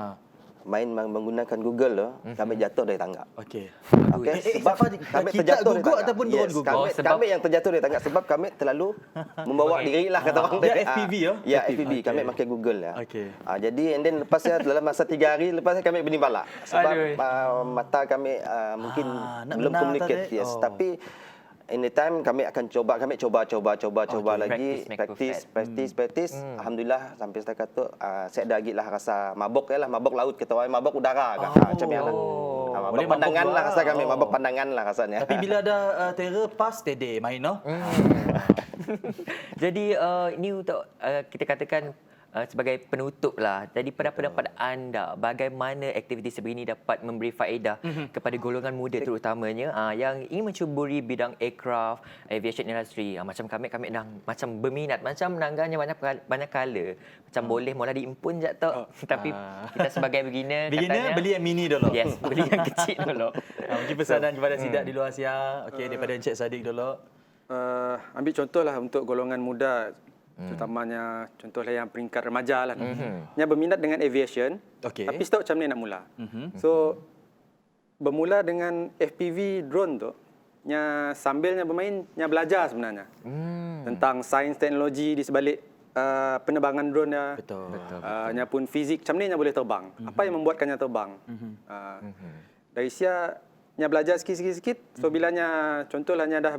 D: main menggunakan Google tu, kami jatuh dari tangga.
A: Okey.
D: Okey, sebab kami
A: kita
D: terjatuh dari
A: Google
D: tangga.
A: ataupun drone Google?
D: Kami yang terjatuh dari tangga sebab kami terlalu membawa diri lah kata orang.
A: Dia FPV ya?
D: Ya, FPV. Kami pakai Google ya.
A: Okey.
D: Jadi and then lepas dalam masa 3 hari lepas kami benih balak sebab
B: Aduh.
D: mata kami mungkin
A: nak
D: belum
A: benar
D: communicate.
A: tadi.
D: Yes, tapi anytime kami akan cuba lagi practice. Alhamdulillah sampai setakat tu saya ada lagi lah rasa mabuk mabuk laut kita orang mabuk udara macam yang lah.
A: Boleh
D: Mabuk pandangan
A: mabuk
D: lah
A: lah.
D: rasa kami mabuk pandangan lah rasanya.
A: Tapi bila ada terror pas tede main no.
B: Jadi ini untuk kita katakan sebagai penutup lah. Jadi pada pendapat anda, bagaimana aktiviti sebegini dapat memberi faedah kepada golongan muda terutamanya yang ingin mencuburi bidang aircraft, aviation industry. Macam kami dah macam berminat, macam menangganya banyak kala. Macam boleh mula diimpun je tak. Tapi kita sebagai beginner katanya
A: Beli yang mini dulu.
B: yes, beli yang kecil dulu.
A: Mungkin pesanan kepada Sidak di luar Asia. Okey, daripada Encik Sadiq dulu.
C: Ambil contohlah untuk golongan muda, terutamanya contohlah yang peringkat remaja lah. Yang berminat dengan aviation,
A: Okey.
C: tapi tahu macam mana nak mula. So, bermula dengan FPV drone tu, sambilnya bermain, belajar sebenarnya. Tentang sains teknologi di sebalik penerbangan drone nya.
A: Betul.
C: Nya pun fizik, macam mana boleh terbang. Apa yang membuatkannya terbang. Dari sia, belajar sikit-sikit. So, bilanya contohlah dah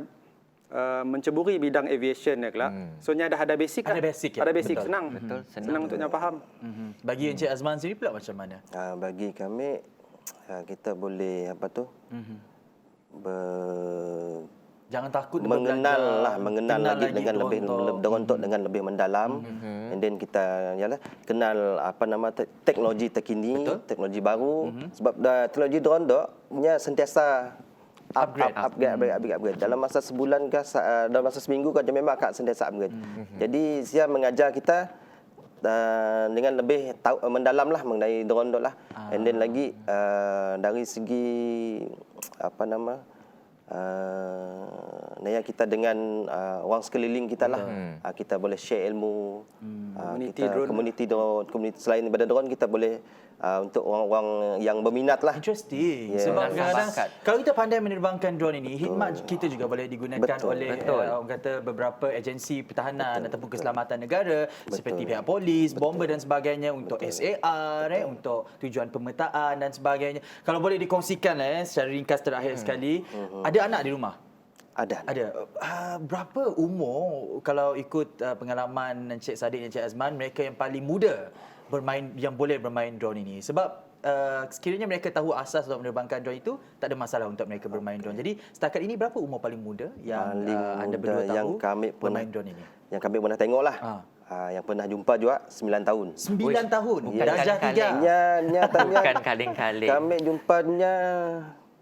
C: menceburi bidang aviation ya kelak. So dah ada basic lah.
A: Ada basic ya?
C: Ada basic,
A: Betul.
C: senang. Senang untuk faham.
A: Bagi Encik Azman sendiri pula macam mana?
D: Bagi kami kita boleh
A: Jangan takut
D: mengenal lagi dengan lebih dengan lebih mendalam. And then kita kenal teknologi terkini, teknologi baru. Sebab teknologi drone tu sentiasa upgrade. Dalam masa sebulan ke dalam masa seminggu kan memang akan sentiasa upgrade. Jadi saya mengajar kita dengan lebih mendalam lah mengenai drone tu lah. And then lagi dari segi kita dengan orang sekeliling kita lah. Kita boleh share ilmu. Community drone, selain daripada drone kita boleh untuk orang-orang yang berminat lah.
A: Interesting.
D: Yeah.
A: Sebab kadang-kadang
B: Bakat.
A: kalau kita pandai menerbangkan drone ini, khidmat kita juga boleh digunakan oleh orang kata beberapa agensi pertahanan ataupun keselamatan negara seperti pihak polis, bomber dan sebagainya untuk SAR, untuk tujuan pemetaan dan sebagainya. Kalau boleh dikongsikan secara ringkas terakhir sekali, ada anak di rumah?
D: Ada.
A: Berapa umur kalau ikut pengalaman Encik Sadiq dan Encik Azman, mereka yang paling muda yang boleh bermain drone ini? Sebab sekiranya mereka tahu asas untuk menerbangkan drone itu, tak ada masalah untuk mereka bermain drone. Jadi setakat ini berapa umur paling muda yang anda berdua tahu
D: yang kami
A: bermain drone ini?
D: Yang kami pernah tengok lah. Yang pernah jumpa juga 9 tahun.
A: 9 tahun?
B: Bukan
A: Darjah
B: kaleng-kaleng.
A: 3?
B: Bukan kaleng-kaleng.
D: Kami jumpanya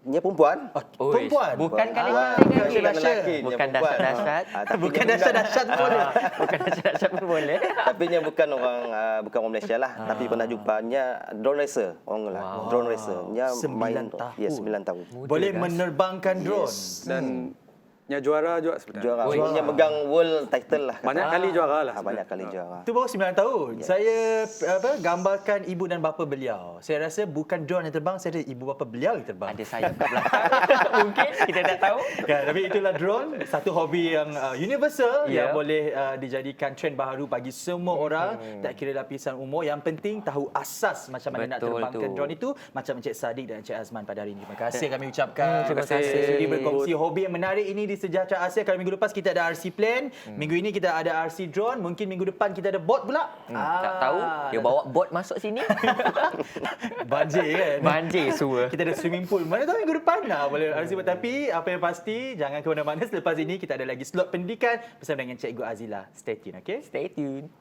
D: perempuan.
A: Perempuan?
B: Bukan kaleng-kaleng. Bukan dahsyat-dahsyat.
A: Bukan dahsyat-dahsyat pun boleh?
B: Bukan dahsyat-dahsyat pun boleh.
D: Tapi nya bukan orang Malaysia lah. Tapi pernah jumpanya drone racer. Orang lah. Drone racer. Nya
A: 9 tahun.
D: Ya, 9 tahun.
A: Boleh menerbangkan drone?
C: Dan juara juga sebenarnya.
D: Juara. Nya megang world title lah.
C: Banyak kali juara lah.
D: Banyak kali juara.
A: Itu baru 9 tahun. Saya gambarkan ibu dan bapa beliau. Saya rasa bukan drone yang terbang, saya rasa ibu bapa beliau yang terbang.
B: Ada sayap kat belakang. Mungkin kita tak tahu.
A: Kan, tapi itulah drone, satu hobi yang universal yang boleh dijadikan trend baru bagi semua orang, tak kira lapisan umur. Yang penting tahu asas macam mana nak terbangkan drone itu, macam Encik Sadiq dan Encik Azman pada hari ini. Terima kasih kami ucapkan.
B: Terima kasih.
A: Sudi berkongsi hobi yang menarik ini di Sejahtera Asia. Kalau minggu lepas kita ada RC plane, minggu ini kita ada RC drone, mungkin minggu depan kita ada bot pula.
B: Tak tahu. Dia bawa bot masuk sini.
A: Banjir kan?
B: Banjir semua.
A: Kita ada swimming pool. Mana tahu minggu depan boleh RC plane. Tapi apa yang pasti, jangan ke mana-mana. Selepas ini kita ada lagi slot pendidikan bersama dengan Cikgu Azila. Stay tune, okay?
B: Stay tune.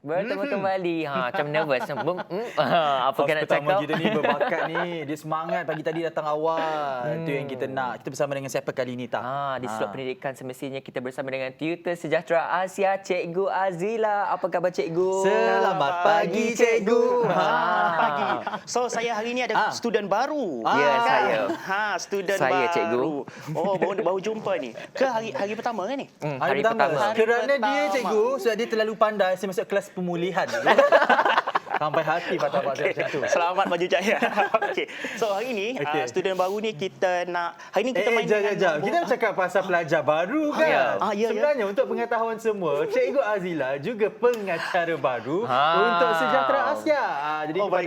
B: Bertemu kembali. Macam nervous. Apa
A: Host
B: kena
A: pertama
B: cakap?
A: kita ni berbakat ni. Dia semangat pagi tadi datang awal. Itu yang kita nak. Kita bersama dengan siapa kali ni, tak?
B: Di slot pendidikan semestinya kita bersama dengan Tutor Sejahtera Asia, Cikgu Azila. Apa khabar Cikgu?
A: Selamat pagi, Cikgu.
E: Selamat pagi. So saya hari ni ada student baru.
B: Ya, saya.
E: Student
B: Saya,
E: baru.
B: Cikgu.
E: Oh, baru jumpa ni. Ke hari pertama kan ni?
B: Hari pertama.
A: Kerana
E: Hari
A: dia,
E: pertama.
A: Cikgu, sebab dia terlalu pandai, saya masuk kelas pemulihan. Sampai hati patah
E: Okay.
A: macam tu.
E: Selamat Maju Jaya. Okey. So hari ni
A: Okey.
E: student baru ni kita nak hari ni kita main
A: Jap.
E: dengan
A: Kita bercakap pasal pelajar baru kan?
E: ya.
A: Sebenarnya untuk pengetahuan semua, Cikgu Azila juga pengacara baru
B: Ha.
A: untuk Sejahtera Asia. Jadi
E: Oh my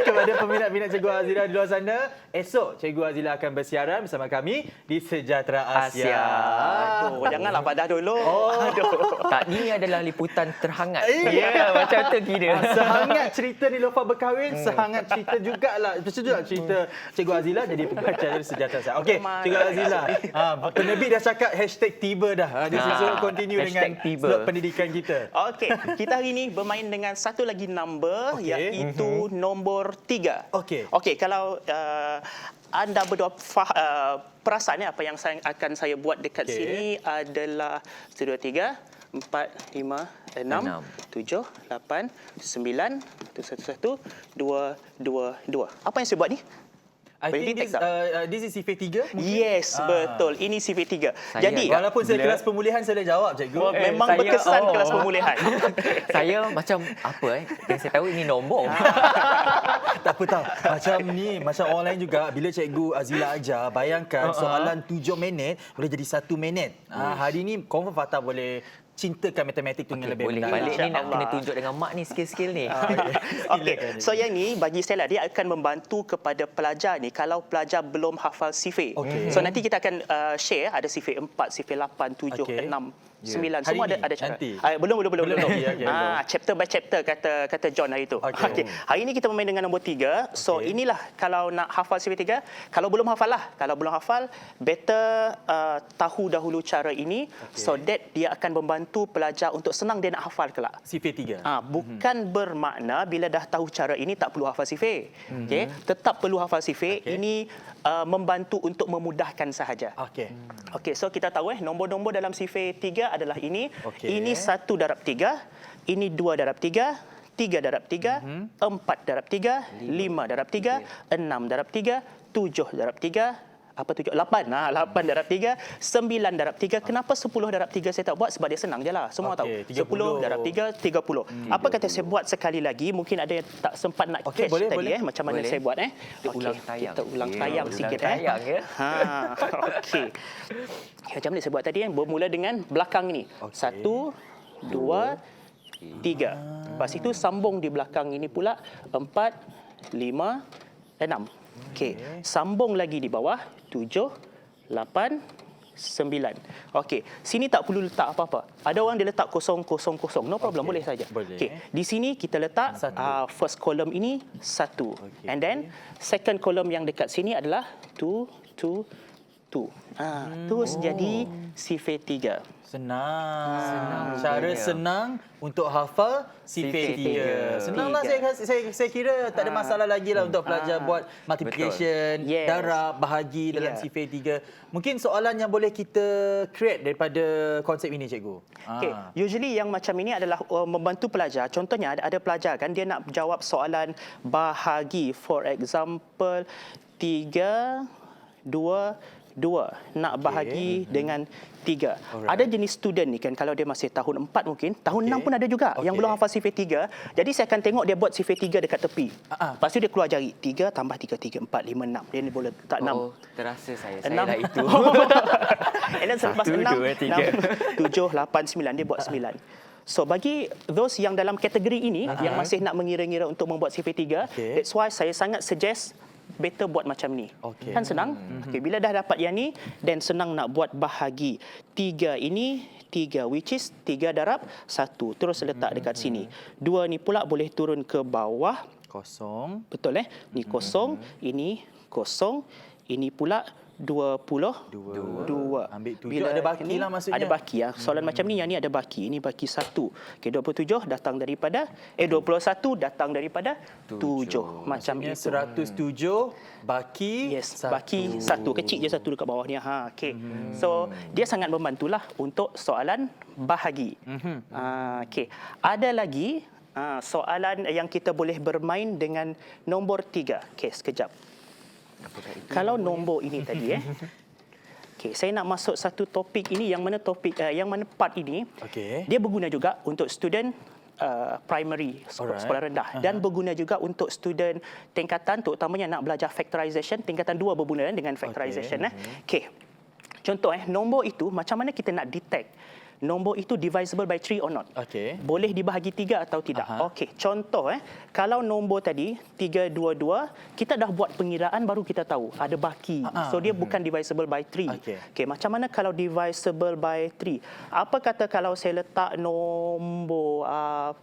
A: kepada peminat-minat Cikgu Azila di luar sana, esok Cikgu Azila akan bersiaran bersama kami di Sejahtera Asia.
E: Aduh, janganlah padah dulu. Aduh.
B: Tak, ni adalah liputan terhangat.
A: Ya.
B: Macam tu kira.
A: Sehangat cerita Niloufar berkahwin, sehangat cerita jugalah. Macam tu lah cerita Cikgu Azila jadi pengacara Sejahtera Asia. Okey, Cikgu Azila. Penerbit dah cakap #tiba dah. Dia suruh continue dengan
B: #tiba.
A: slot pendidikan kita.
E: Okey, kita hari ni bermain dengan satu lagi number
A: Okey.
E: iaitu nombor 3.
A: Okey.
E: Okey, kalau anda berdua perasan apa yang akan saya buat dekat
A: Okey.
E: sini adalah 2, 3, 4, 5, 6, 7, 8, 9, 1, 2, 2, 2. Apa yang saya buat ni?
A: I
E: Boleh
A: think
E: detect
A: this is CV3 mungkin?
E: Yes, betul. Ini CV3.
B: Saya
E: Jadi,
B: agak
A: Walaupun saya
B: Bila-
A: kelas pemulihan saya dah jawab, Cikgu.
E: memang
B: saya-
E: berkesan
B: oh.
E: kelas pemulihan.
B: Saya macam apa yang saya tahu ini nombor.
A: Tak apa tau. Macam ni, macam online juga. Bila Cikgu Azila ajar, bayangkan soalan 7 minit boleh jadi 1 minit. Hari ni confirm Fatah boleh cintakan matematik tu dengan lebih
B: Boleh
A: mendalam.
B: balik ni nak
E: InsyaAllah.
B: kena tunjuk dengan mak ni skill-skill ni.
E: Okey, so yang ni bagi saya lah dia akan membantu kepada pelajar ni kalau pelajar belum hafal sifir.
A: Okey.
E: So nanti kita akan share ada sifir 4, sifir 8, 7,
A: Okey.
E: 6,
A: Ya.
E: 9
A: Hari
E: semua
A: ni?
E: ada cara.
A: Nanti?
E: Belum.
A: Okey,
E: Chapter by chapter kata John hari tu.
A: Okey.
E: Okey. Hari ni kita bermain dengan nombor 3. So
A: Okey.
E: inilah kalau nak hafal sifir 3, kalau belum hafal lah. Kalau belum hafal, better tahu dahulu cara ini so that dia akan membantu pelajar untuk senang dia nak hafal kelak.
A: CV3.
E: Bukan bermakna bila dah tahu cara ini tak perlu hafal sifir. Okey, tetap perlu hafal sifir.
A: Okey.
E: Ini membantu untuk memudahkan sahaja.
A: Okey.
E: Okey, so kita tahu nombor-nombor dalam sifir 3 adalah ini.
A: Okey.
E: Ini 1 darab 3, ini 2 darab 3, 3 darab 3, 4 darab 3, 5 darab 3, 6 darab 3, 7 darab 3, 8 darab 3, 9 darab 3. Kenapa 10 darab 3 saya tak buat? Sebab dia senang je lah. Semua
A: Okey,
E: tahu. 10 darab 3, 30. Apa kata saya buat sekali lagi? Mungkin ada yang tak sempat nak
A: Okey,
E: catch
A: boleh,
E: tadi.
A: boleh.
E: Macam mana
B: Boleh.
E: saya buat?
B: Kita
E: Okey,
B: ulang tayang.
E: Kita ulang
B: Ya,
E: tayang
B: ulang
E: sikit.
B: tayang, ya.
E: Okey. Macam mana saya buat tadi? Bermula dengan belakang ni.
A: Okey.
E: 1, 2, 3. Lepas itu sambung di belakang ini pula 4, 5, 6. Okey, sambung lagi di bawah 7, 8, 9. Okey, sini tak perlu letak apa-apa. Ada orang dia letak 0, 0, 0. No problem, boleh saja.
A: Boleh.
E: Okey, di sini kita letak first column ini 1. And then second column yang dekat sini adalah 2, 2, 2. Terus jadi sifir 3.
A: Senang. Cara senang untuk hafal CV3. Senanglah saya kira tak ada masalah lagi lah untuk pelajar buat multiplication,
E: Yes.
A: darab, bahagi dalam
E: Yeah.
A: CV3. Mungkin soalan yang boleh kita create daripada konsep ini, Cikgu.
E: Okay. Usually yang macam ini adalah membantu pelajar. Contohnya ada pelajar kan dia nak jawab soalan bahagi. For example, 3, 2, 2. Nak bahagi dengan 3. Ada jenis student ni kan kalau dia masih tahun 4 mungkin, tahun 6 pun ada juga yang belum hafal sifir 3. Jadi saya akan tengok dia buat sifir 3 dekat tepi. Lepas tu dia keluar jari. 3 tambah 3, 3, 4, 5, 6. Dia ni boleh tak 6.
B: Oh, terasa saya. Saya
E: 6
B: lah itu.
E: And then selepas
B: 1,
E: 6,
B: 2, 3.
E: 7, 8, 9. Dia buat 9. So bagi those yang dalam kategori ini yang masih nak mengira-ngira untuk membuat sifir 3, that's why saya sangat suggest better buat macam ni.
A: Okey.
E: Kan senang? Okay, bila dah dapat yang ni, then senang nak buat bahagi. 3 ini 3 which is 3 darab 1. Terus letak dekat sini. 2 ni pula boleh turun ke bawah.
A: Kosong.
E: Betul Ni kosong, ini kosong, ini pula 22.
A: Ambil 7 ada baki
E: ini
A: lah maksudnya.
E: Ada baki ya. Soalan macam ni, yang ni ada baki. Ini baki 1. Okey, 27 datang daripada 21 datang daripada 7. Macam
A: Maksudnya
E: itu.
A: 107 baki
E: Yes, baki 1 kecil je 1 dekat bawah ni. Okey. So, dia sangat membantulah untuk soalan bahagi. Okey. Ada lagi soalan yang kita boleh bermain dengan nombor 3. Okey, sekejap. Kalau nombor ini tadi okey, saya nak masuk satu topik ini, yang mana part ini
A: Okey.
E: dia berguna juga untuk student primary, sekolah rendah, dan berguna juga untuk student tingkatan, terutamanya nak belajar factorization, tingkatan 2 berguna dengan factorization. Okey. Contoh nombor itu macam mana kita nak detect nombor itu divisible by 3 or not.
A: Okey.
E: Boleh dibahagi 3 atau tidak. Okey, contoh kalau nombor tadi 322, kita dah buat pengiraan baru kita tahu ada baki. So dia bukan divisible by 3. Okey, macam mana kalau divisible by 3? Apa kata kalau saya letak nombor 4?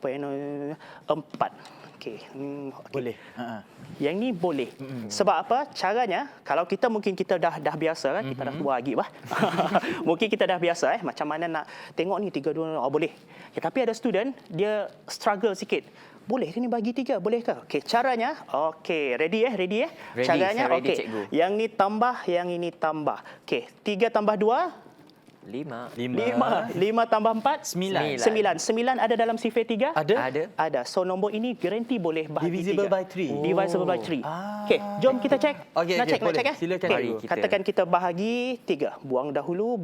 E: Okey.
A: Boleh.
E: Yang ni boleh. Sebab apa? Caranya, kalau kita mungkin kita dah biasa kan, kita dah tua lagi bah. Mungkin kita dah biasa macam mana nak tengok ni 3 2 boleh. Tapi ada student dia struggle sikit. Boleh ke ni bagi 3? Boleh ke? Okey, caranya ready.
B: Ready,
E: Caranya
B: saya ready, cikgu.
E: Yang ni tambah, yang ini tambah. Okey, 3 tambah 2
B: 5.
E: 5 tambah 4
A: 9.
E: 9 ada dalam sifar 3?
B: Ada.
E: So nombor ini garanti boleh bahagi
A: Divisible
E: 3.
A: by 3.
E: Divisible by 3. Okey, jom kita cek.
A: Okey,
E: Nak cek
A: boleh.
E: ya?
A: Silakan.
E: Okey,
B: Mari kita.
E: katakan kita bahagi 3. Buang dahulu.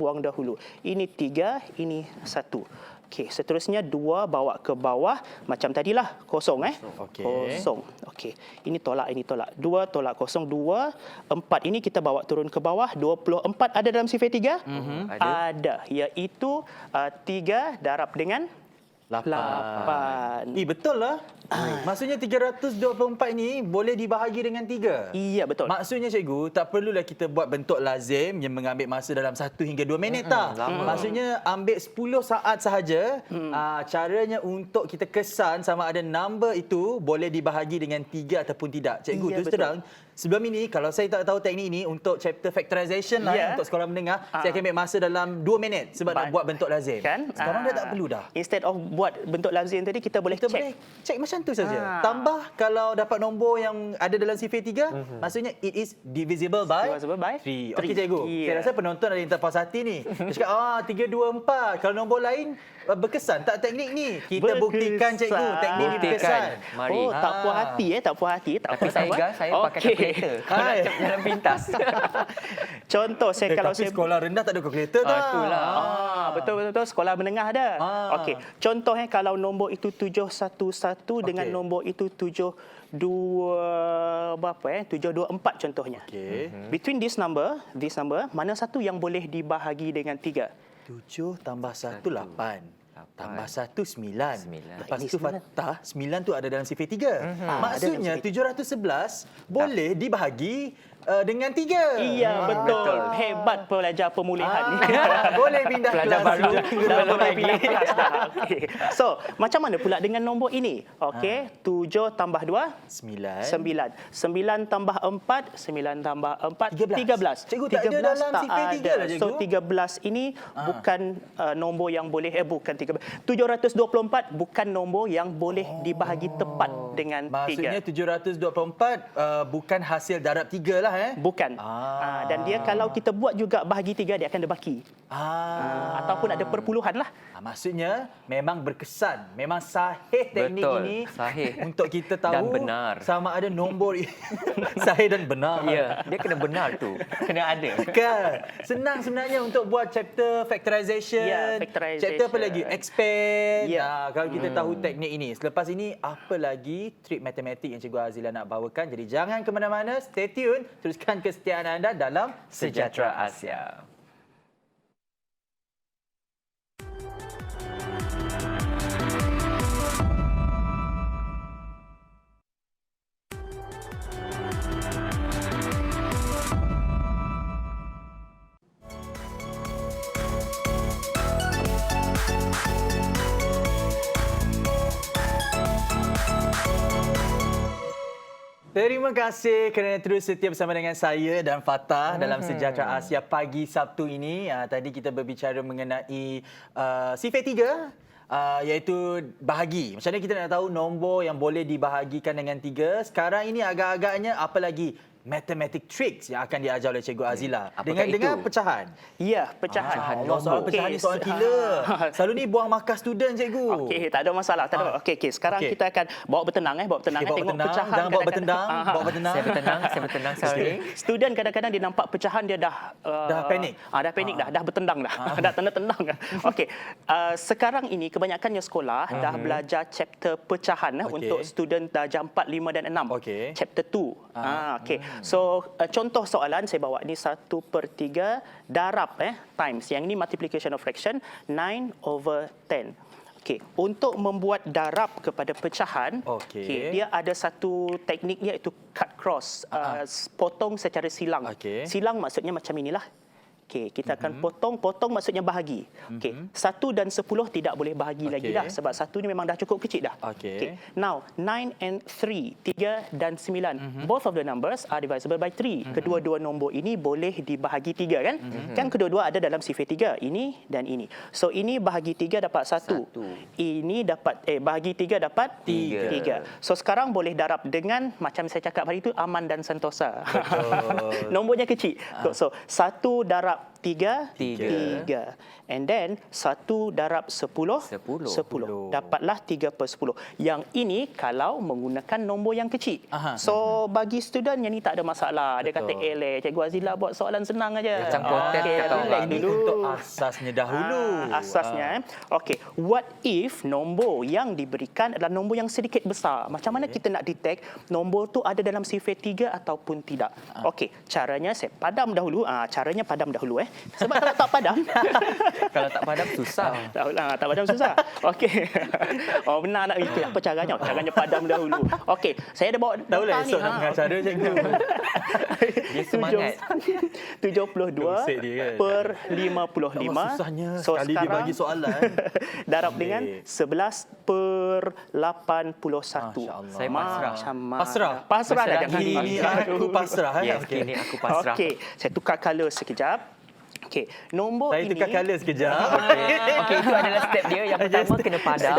E: Ini 3, ini 1. Okey, seterusnya 2 bawa ke bawah macam tadilah, kosong
A: Okey.
E: Kosong. Okey. Ini tolak. 2 tolak kosong 2. 4 ini kita bawa turun ke bawah. 24 ada dalam sifar 3? Ada. Iaitu 3 darab dengan 8.
A: Betul lah. Maksudnya 324 ni boleh dibahagi dengan 3.
E: Iya, betul.
A: Maksudnya cikgu, tak perlulah kita buat bentuk lazim yang mengambil masa dalam 1 hingga 2 minit tak. Maksudnya ambil 10 saat sahaja. Caranya untuk kita kesan sama ada number itu boleh dibahagi dengan 3 ataupun tidak. Cikgu,
E: Iya,
A: terus terang, sebelum ini kalau saya tak tahu teknik ini untuk chapter factorization lah untuk sekolah menengah, saya akan ambil masa dalam 2 minit sebab nak buat bentuk lazim.
E: Kan?
A: Sekarang dah tak perlu dah.
E: Instead of buat bentuk lazim tadi, kita boleh
A: Cek macam tu saja. Tambah kalau dapat nombor yang ada dalam sifar 3, maksudnya it is divisible by 3. Okey cikgu. Saya rasa penonton ada yang terpuas hati ni. Dia cakap 3 2 4. Kalau nombor lain berkesan tak teknik ni? Kita buktikan cikgu, teknik ni berkesan.
B: Mari.
E: Tak puas hati tak puas hati. Tak
B: Tapi
E: apa,
B: saya
E: tak apa.
B: saya pakai kalkulator. Kalau nak cek jalan pintas.
E: Contoh kalau
A: Tapi
E: saya
A: sekolah rendah tak ada kalkulator tak?
B: Itulah.
E: Betul. Sekolah menengah ada. Okey. Contoh nombor nombor itu 711 dengan nombor itu 724 contohnya. Between this number, mana satu yang boleh dibahagi dengan 3?
A: 7 tambah 1 8. Tambah 1 9. Lepas
E: Ini
A: tu fathah 9 tu ada dalam sifar 3. Maksudnya 711 boleh dibahagi dengan 3.
E: Iya, betul. Hebat pelajar pemulihan.
A: Boleh pindah
B: Pelajar
A: kelas.
B: baru.
E: Dah boleh pindah kelas dah. Okey. So, macam mana pula dengan nombor ini? Okey, 7 tambah 2
A: 9.
E: 9 tambah 4, 9 tambah 4 13.
A: Cikgu, tak ada dalam sifar 3 lah, cikgu.
E: So 13 ini bukan nombor yang boleh bukan 13. 724 bukan nombor yang boleh dibahagi tepat dengan 3.
A: Maksudnya 724 bukan hasil darab 3 lah
E: Bukan. Dan dia kalau kita buat juga bahagi 3, dia akan ada baki. Ataupun ada perpuluhan lah.
A: Maksudnya memang berkesan, memang sahih teknik
B: Betul,
A: ini
B: sahih.
A: untuk kita tahu
B: Dan benar.
A: sama ada nombor sahih dan benar.
B: Ya, dia kena benar tu. Kena ada.
A: Kan? Senang sebenarnya untuk buat chapter factorization.
E: Ya, factorization.
A: Chapter apa lagi? Expand.
E: Ya.
A: Kalau kita tahu teknik ini. Selepas ini, apa lagi trik matematik yang Cikgu Azila nak bawakan. Jadi jangan ke mana-mana. Stay tune. Teruskan kesetiaan anda dalam
B: Sejahtera Asia.
A: Terima kasih kerana terus setia bersama dengan saya dan Fatah dalam Sejahtera Asia pagi Sabtu ini. Tadi kita berbicara mengenai sifat 3, iaitu bahagi. Macam mana kita nak tahu nombor yang boleh dibahagikan dengan 3. Sekarang ini agak-agaknya apa lagi? Mathematic tricks yang akan diajar oleh Cikgu Azila.
B: Apakah
A: dengan
B: itu?
A: pecahan.
E: Ya, pecahan.
A: Soal pecahan ni soal killer. Selalu ni buang markah student, Cikgu.
E: Okey, tak ada masalah. Tak ada. Okey, sekarang kita akan bawa bertenang bawa bertenang
A: Bawa
E: tengok
A: bertenang.
E: pecahan.
A: Jangan bawa
E: kadang-kadang.
A: bertendang. Bawa bertenang.
B: Saya bertenang sekarang ni.
E: Student kadang-kadang dia nampak pecahan dia dah
A: panik.
E: Dah panik dah bertendang dah. Dah tendang dah. Okey. Sekarang ini kebanyakannya sekolah dah belajar chapter pecahan untuk student darjah 4, 5 dan 6.
A: Okey.
E: Chapter 2. Okey. So contoh soalan saya bawa ni 1/3 darab times. Yang ini multiplication of fraction 9/10. Okey, untuk membuat darab kepada pecahan, dia ada satu teknik iaitu cut cross, potong secara silang. Silang maksudnya macam inilah. Okey, kita akan potong maksudnya bahagi. Okey, 1 dan 10 tidak boleh bahagi lagi dah sebab 1 ni memang dah cukup kecil dah. Okey. Now 9 and 3, 3 dan 9. Both of the numbers are divisible by 3. Kedua-dua nombor ini boleh dibahagi 3 kan? Kan kedua-dua ada dalam sifar 3, ini dan ini. So ini bahagi 3 dapat 1. Ini dapat bahagi 3 dapat 3. So sekarang boleh darab dengan macam saya cakap hari itu aman dan sentosa. Nombornya kecil. So 1 darab 3. And then 1 darab 10. Dapatlah 3/10. Yang ini kalau menggunakan nombor yang kecil. So bagi student yang ni tak ada masalah. Dia kata, Cikgu Azila buat soalan senang aja.
B: Macam konten kata orang.
A: Ini untuk asasnya dahulu.
E: Asasnya. Okey, what if nombor yang diberikan adalah nombor yang sedikit besar? Macam mana kita nak detect nombor tu ada dalam sifar 3 ataupun tidak? Okey, caranya saya padam dahulu. Caranya padam dahulu Sebab kalau tak padam
B: Kalau tak padam susah.
E: tak padam susah. Okey. Benar nak ikut apa caranya? Caranya padam dahulu. Okey, saya dah bawa
A: Tahulah esok nak mengacara, Cikgu.
B: Dia semangat.
E: 72 per 55.
A: Susahnya
E: So
A: sekali dia bagi soalan.
E: darab dengan 11 per 81.
B: Saya pasrah.
E: Pasrah dah jangan.
A: Ini aku pasrah.
B: Yes, kini aku pasrah.
E: Okey, saya tukar color sekejap. Okey, nombor
A: Saya
E: ini
A: tukar colour sekejap.
B: Okey, itu adalah step dia. Yang pertama kena padam.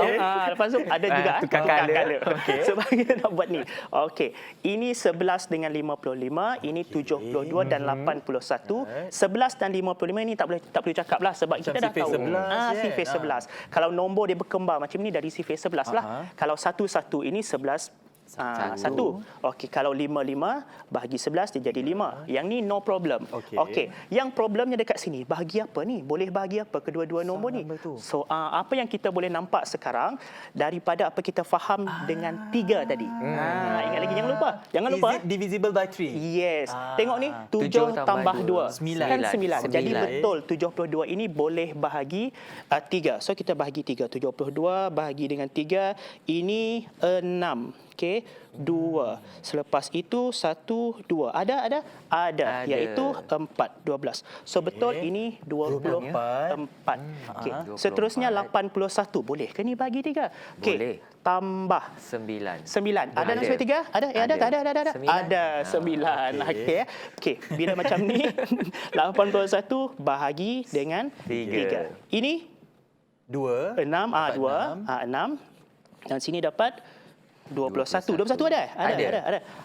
E: Lepas tu ada juga
B: tukar colour.
E: Okey. Sebab kita nak buat ni. Okey, ini 11 dengan 55, ini 72 dan 81. 11 dan 55 ini tak boleh cakap lah sebab
A: Macam
E: kita dah tahu. Sifar 11. Kalau nombor dia berkembang macam ni dari sifar 11 lah. Kalau 1 ini 11 1. Okey, kalau 5 bahagi 11 dia jadi 5. Yang ni no problem. Okey. Yang problemnya dekat sini, bahagi apa ni? Boleh bahagi apa kedua-dua nombor ni? So apa yang kita boleh nampak sekarang daripada apa kita faham dengan 3 tadi. Ingat lagi, jangan lupa.
A: Is it divisible by 3?
E: Yes. Tengok ni 7 tambah 2 kan 9. Jadi
B: 9.
E: betul 72 ini boleh bahagi 3. So kita bahagi 3. 72 bahagi dengan 3 ini 6. Okey, 2. Selepas itu 1, 2. Ada, iaitu 4, 12. So betul ini 24. Okey. Seterusnya 81. Boleh ke ni bagi 3? Okey.
B: Boleh.
E: Tambah
B: 9.
E: 9. Ada dalam sifar 3? Ada? Ada 9. Okey. Bila macam ni 81 bahagi dengan 3. Ini
A: 2.
E: 6. 6. Dan sini dapat 21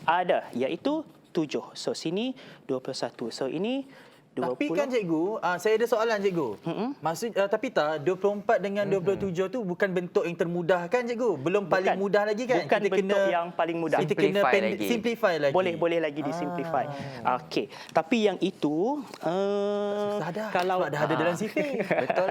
E: ada iaitu 7. So sini 21. So ini 20.
A: Tapi kan cikgu, saya ada soalan cikgu. Maksud tapi tak 24 dengan 27 tu bukan bentuk yang termudah kan cikgu? Belum paling mudah lagi kan?
E: Bukan kita bentuk yang paling mudah.
A: Kita kena simplify lagi.
E: Boleh lagi disimplify. Okey. Tapi yang itu
A: kalau dah ada dalam sifar. Betul.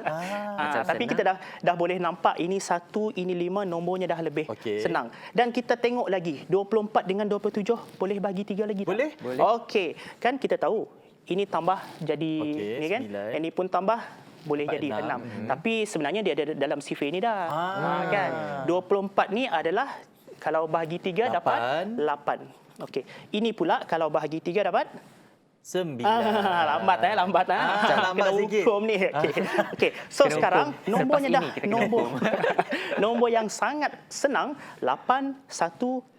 E: Tapi kita dah boleh nampak ini 1, ini 5, nombornya dah lebih senang. Dan kita tengok lagi 24 dengan 27 boleh bagi 3 lagi tak?
A: Boleh.
E: Okey. Kan kita tahu ini tambah jadi ni kan? 9. Ini pun tambah boleh jadi 6. Tapi sebenarnya dia ada dalam sifar ni dah. Kan? 24 ni adalah kalau bahagi 3 dapat 8. Okey. Ini pula kalau bahagi 3 dapat Lambat lambat.
A: Macam lambat
E: Kena
A: sikit.
E: hukum ni. Okey. So
B: Kena
E: sekarang
B: hukum.
E: nombornya
B: Selepas
E: dah
B: ini kita kena hukum.
E: nombor yang sangat senang 8159.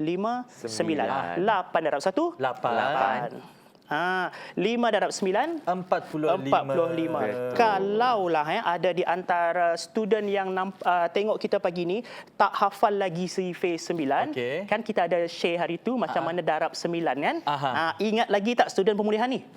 E: 8 darab 1
A: 8.
E: 5 darab 9
A: 45.
E: Kalaulah ada di antara student yang tengok kita pagi ni tak hafal lagi survey 9,
A: Okey.
E: kan kita ada share hari tu macam mana darab 9 kan?
A: Aha.
E: Ingat lagi tak student pemulihan ni?
A: 9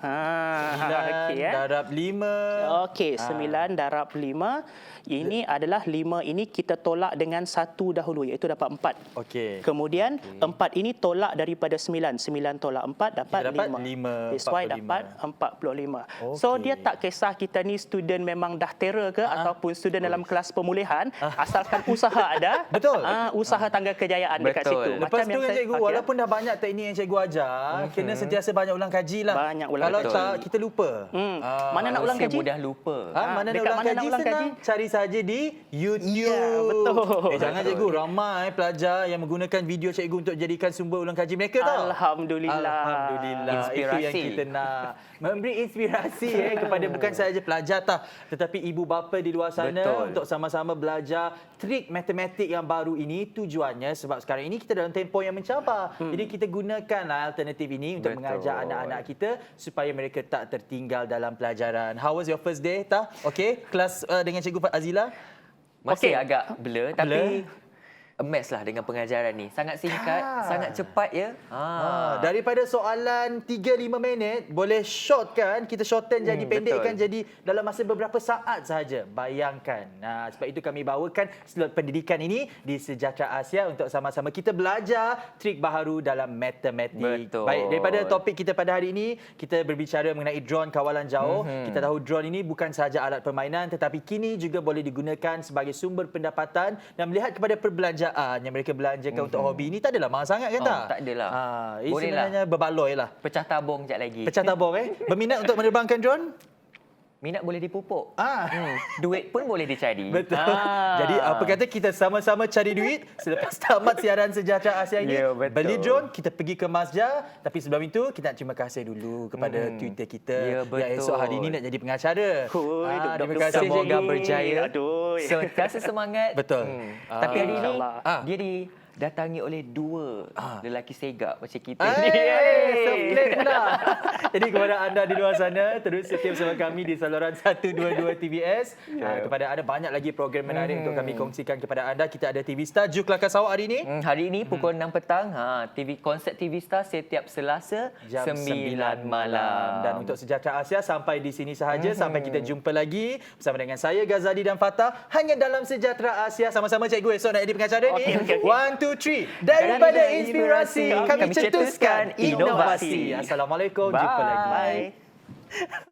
A: darab 5.
E: Okey, 9 darab 5. Ini adalah 5 ini kita tolak dengan 1 dahulu iaitu dapat 4.
A: Okey.
E: Kemudian 4 ini tolak daripada 9. 9 tolak 4 dapat
A: Kita dapat
E: 5.
A: 5,
E: That's why
A: 45.
E: dapat 45. So
A: Okey.
E: dia tak kisah kita ni student memang dah terror ke ataupun student dalam kelas pemulihan, asalkan usaha ada.
A: Betul.
E: Usaha tangga kejayaan dekat
B: Betul.
E: situ.
A: Lepas tu kan cikgu,
E: okey,
A: walaupun dah banyak teknik yang cikgu ajar, kena sentiasa banyak ulang kaji lah.
E: Banyak ulang
A: Kalau
E: kaji.
A: tak, kita lupa.
E: Mana nak ulang
B: Manusia
E: kaji?
B: mudah lupa.
A: Mana nak
E: dekat
A: ulang
E: mana
A: kaji?
E: nak ulang
A: Senang.
E: kaji?
A: Cari saja di YouTube.
E: Ya, betul.
A: Jangan cikgu, ramai pelajar yang menggunakan video cikgu untuk jadikan sumber ulang kaji mereka tau.
E: Alhamdulillah.
A: Alhamdulillah. Itu
B: Inspirasi.
A: yang kita nak. Memberi inspirasi kepada bukan sahaja pelajar tah, tetapi ibu bapa di luar sana.
B: Betul.
A: Untuk sama-sama belajar trik matematik yang baru ini. Tujuannya sebab sekarang ini kita dalam tempoh yang mencabar. Jadi kita gunakanlah alternatif ini untuk
B: Betul.
A: mengajar anak-anak kita supaya mereka tak tertinggal dalam pelajaran. How was your first day, Tah? Okey, kelas dengan Cikgu Azila?
B: Masih
E: Okey.
B: agak blur tapi amazed lah dengan pengajaran ni. Sangat singkat, sangat cepat ya.
A: Daripada soalan 3-5 minit, boleh shortkan, kita shorten jadi pendekkan
B: betul.
A: jadi dalam masa beberapa saat sahaja. Bayangkan. Sebab itu kami bawakan slot pendidikan ini di Sejahtera Asia untuk sama-sama kita belajar trik baharu dalam matematik.
B: Betul.
A: Baik, daripada topik kita pada hari ini, kita berbicara mengenai drone kawalan jauh. Kita tahu drone ini bukan sahaja alat permainan tetapi kini juga boleh digunakan sebagai sumber pendapatan dan melihat kepada perbelanjaan yang mereka belanjakan untuk hobi ini tak adalah mahal sangat kan tak?
B: Tak adalah.
A: Ini
B: Boleh lah.
A: sebenarnya berbaloi lah.
B: Pecah tabung sekejap lagi.
A: Pecah tabung Berminat untuk menerbangkan drone?
B: Minat boleh dipupuk.
A: Ah.
B: Duit pun boleh dicari.
A: Betul. Jadi apa kata kita sama-sama cari duit selepas tamat siaran Sejahtera Asia ini.
B: Ya, betul.
A: Beli drone, kita pergi ke Masjid. Tapi sebelum itu kita nak terima kasih dulu kepada Twitter kita
B: Ya,
A: yang
B: betul.
A: esok hari ini nak jadi pengacara.
E: Duk-duk
A: Terima kasih
B: Semoga
A: cikgu.
B: berjaya.
E: Aduh.
B: Sentiasa semangat.
A: Betul.
B: Tapi hari ini
E: InsyaAllah.
B: dia didatangi oleh 2 lelaki segak macam kita
A: Hey,
B: ni.
A: self-claim pula. Jadi kepada anda di luar sana, terus setia bersama kami di saluran 122 TVS. Kepada anda banyak lagi program menarik untuk kami kongsikan kepada anda. Kita ada TV Star Juk Kelakar Sarawak hari ini.
B: Hari ini pukul 6 petang, konsert TV Star setiap Selasa
A: Jam
B: 9 malam.
A: Dan untuk Sejahtera Asia sampai di sini sahaja. Sampai kita jumpa lagi bersama dengan saya Ghazali dan Fatah hanya dalam Sejahtera Asia. Sama-sama cikgu esok nak jadi pengacara ni.
E: Okey.
A: 1, 2, 3. Daripada inspirasi kami cetuskan inovasi. Assalamualaikum. Jumpa lagi.
E: Bye.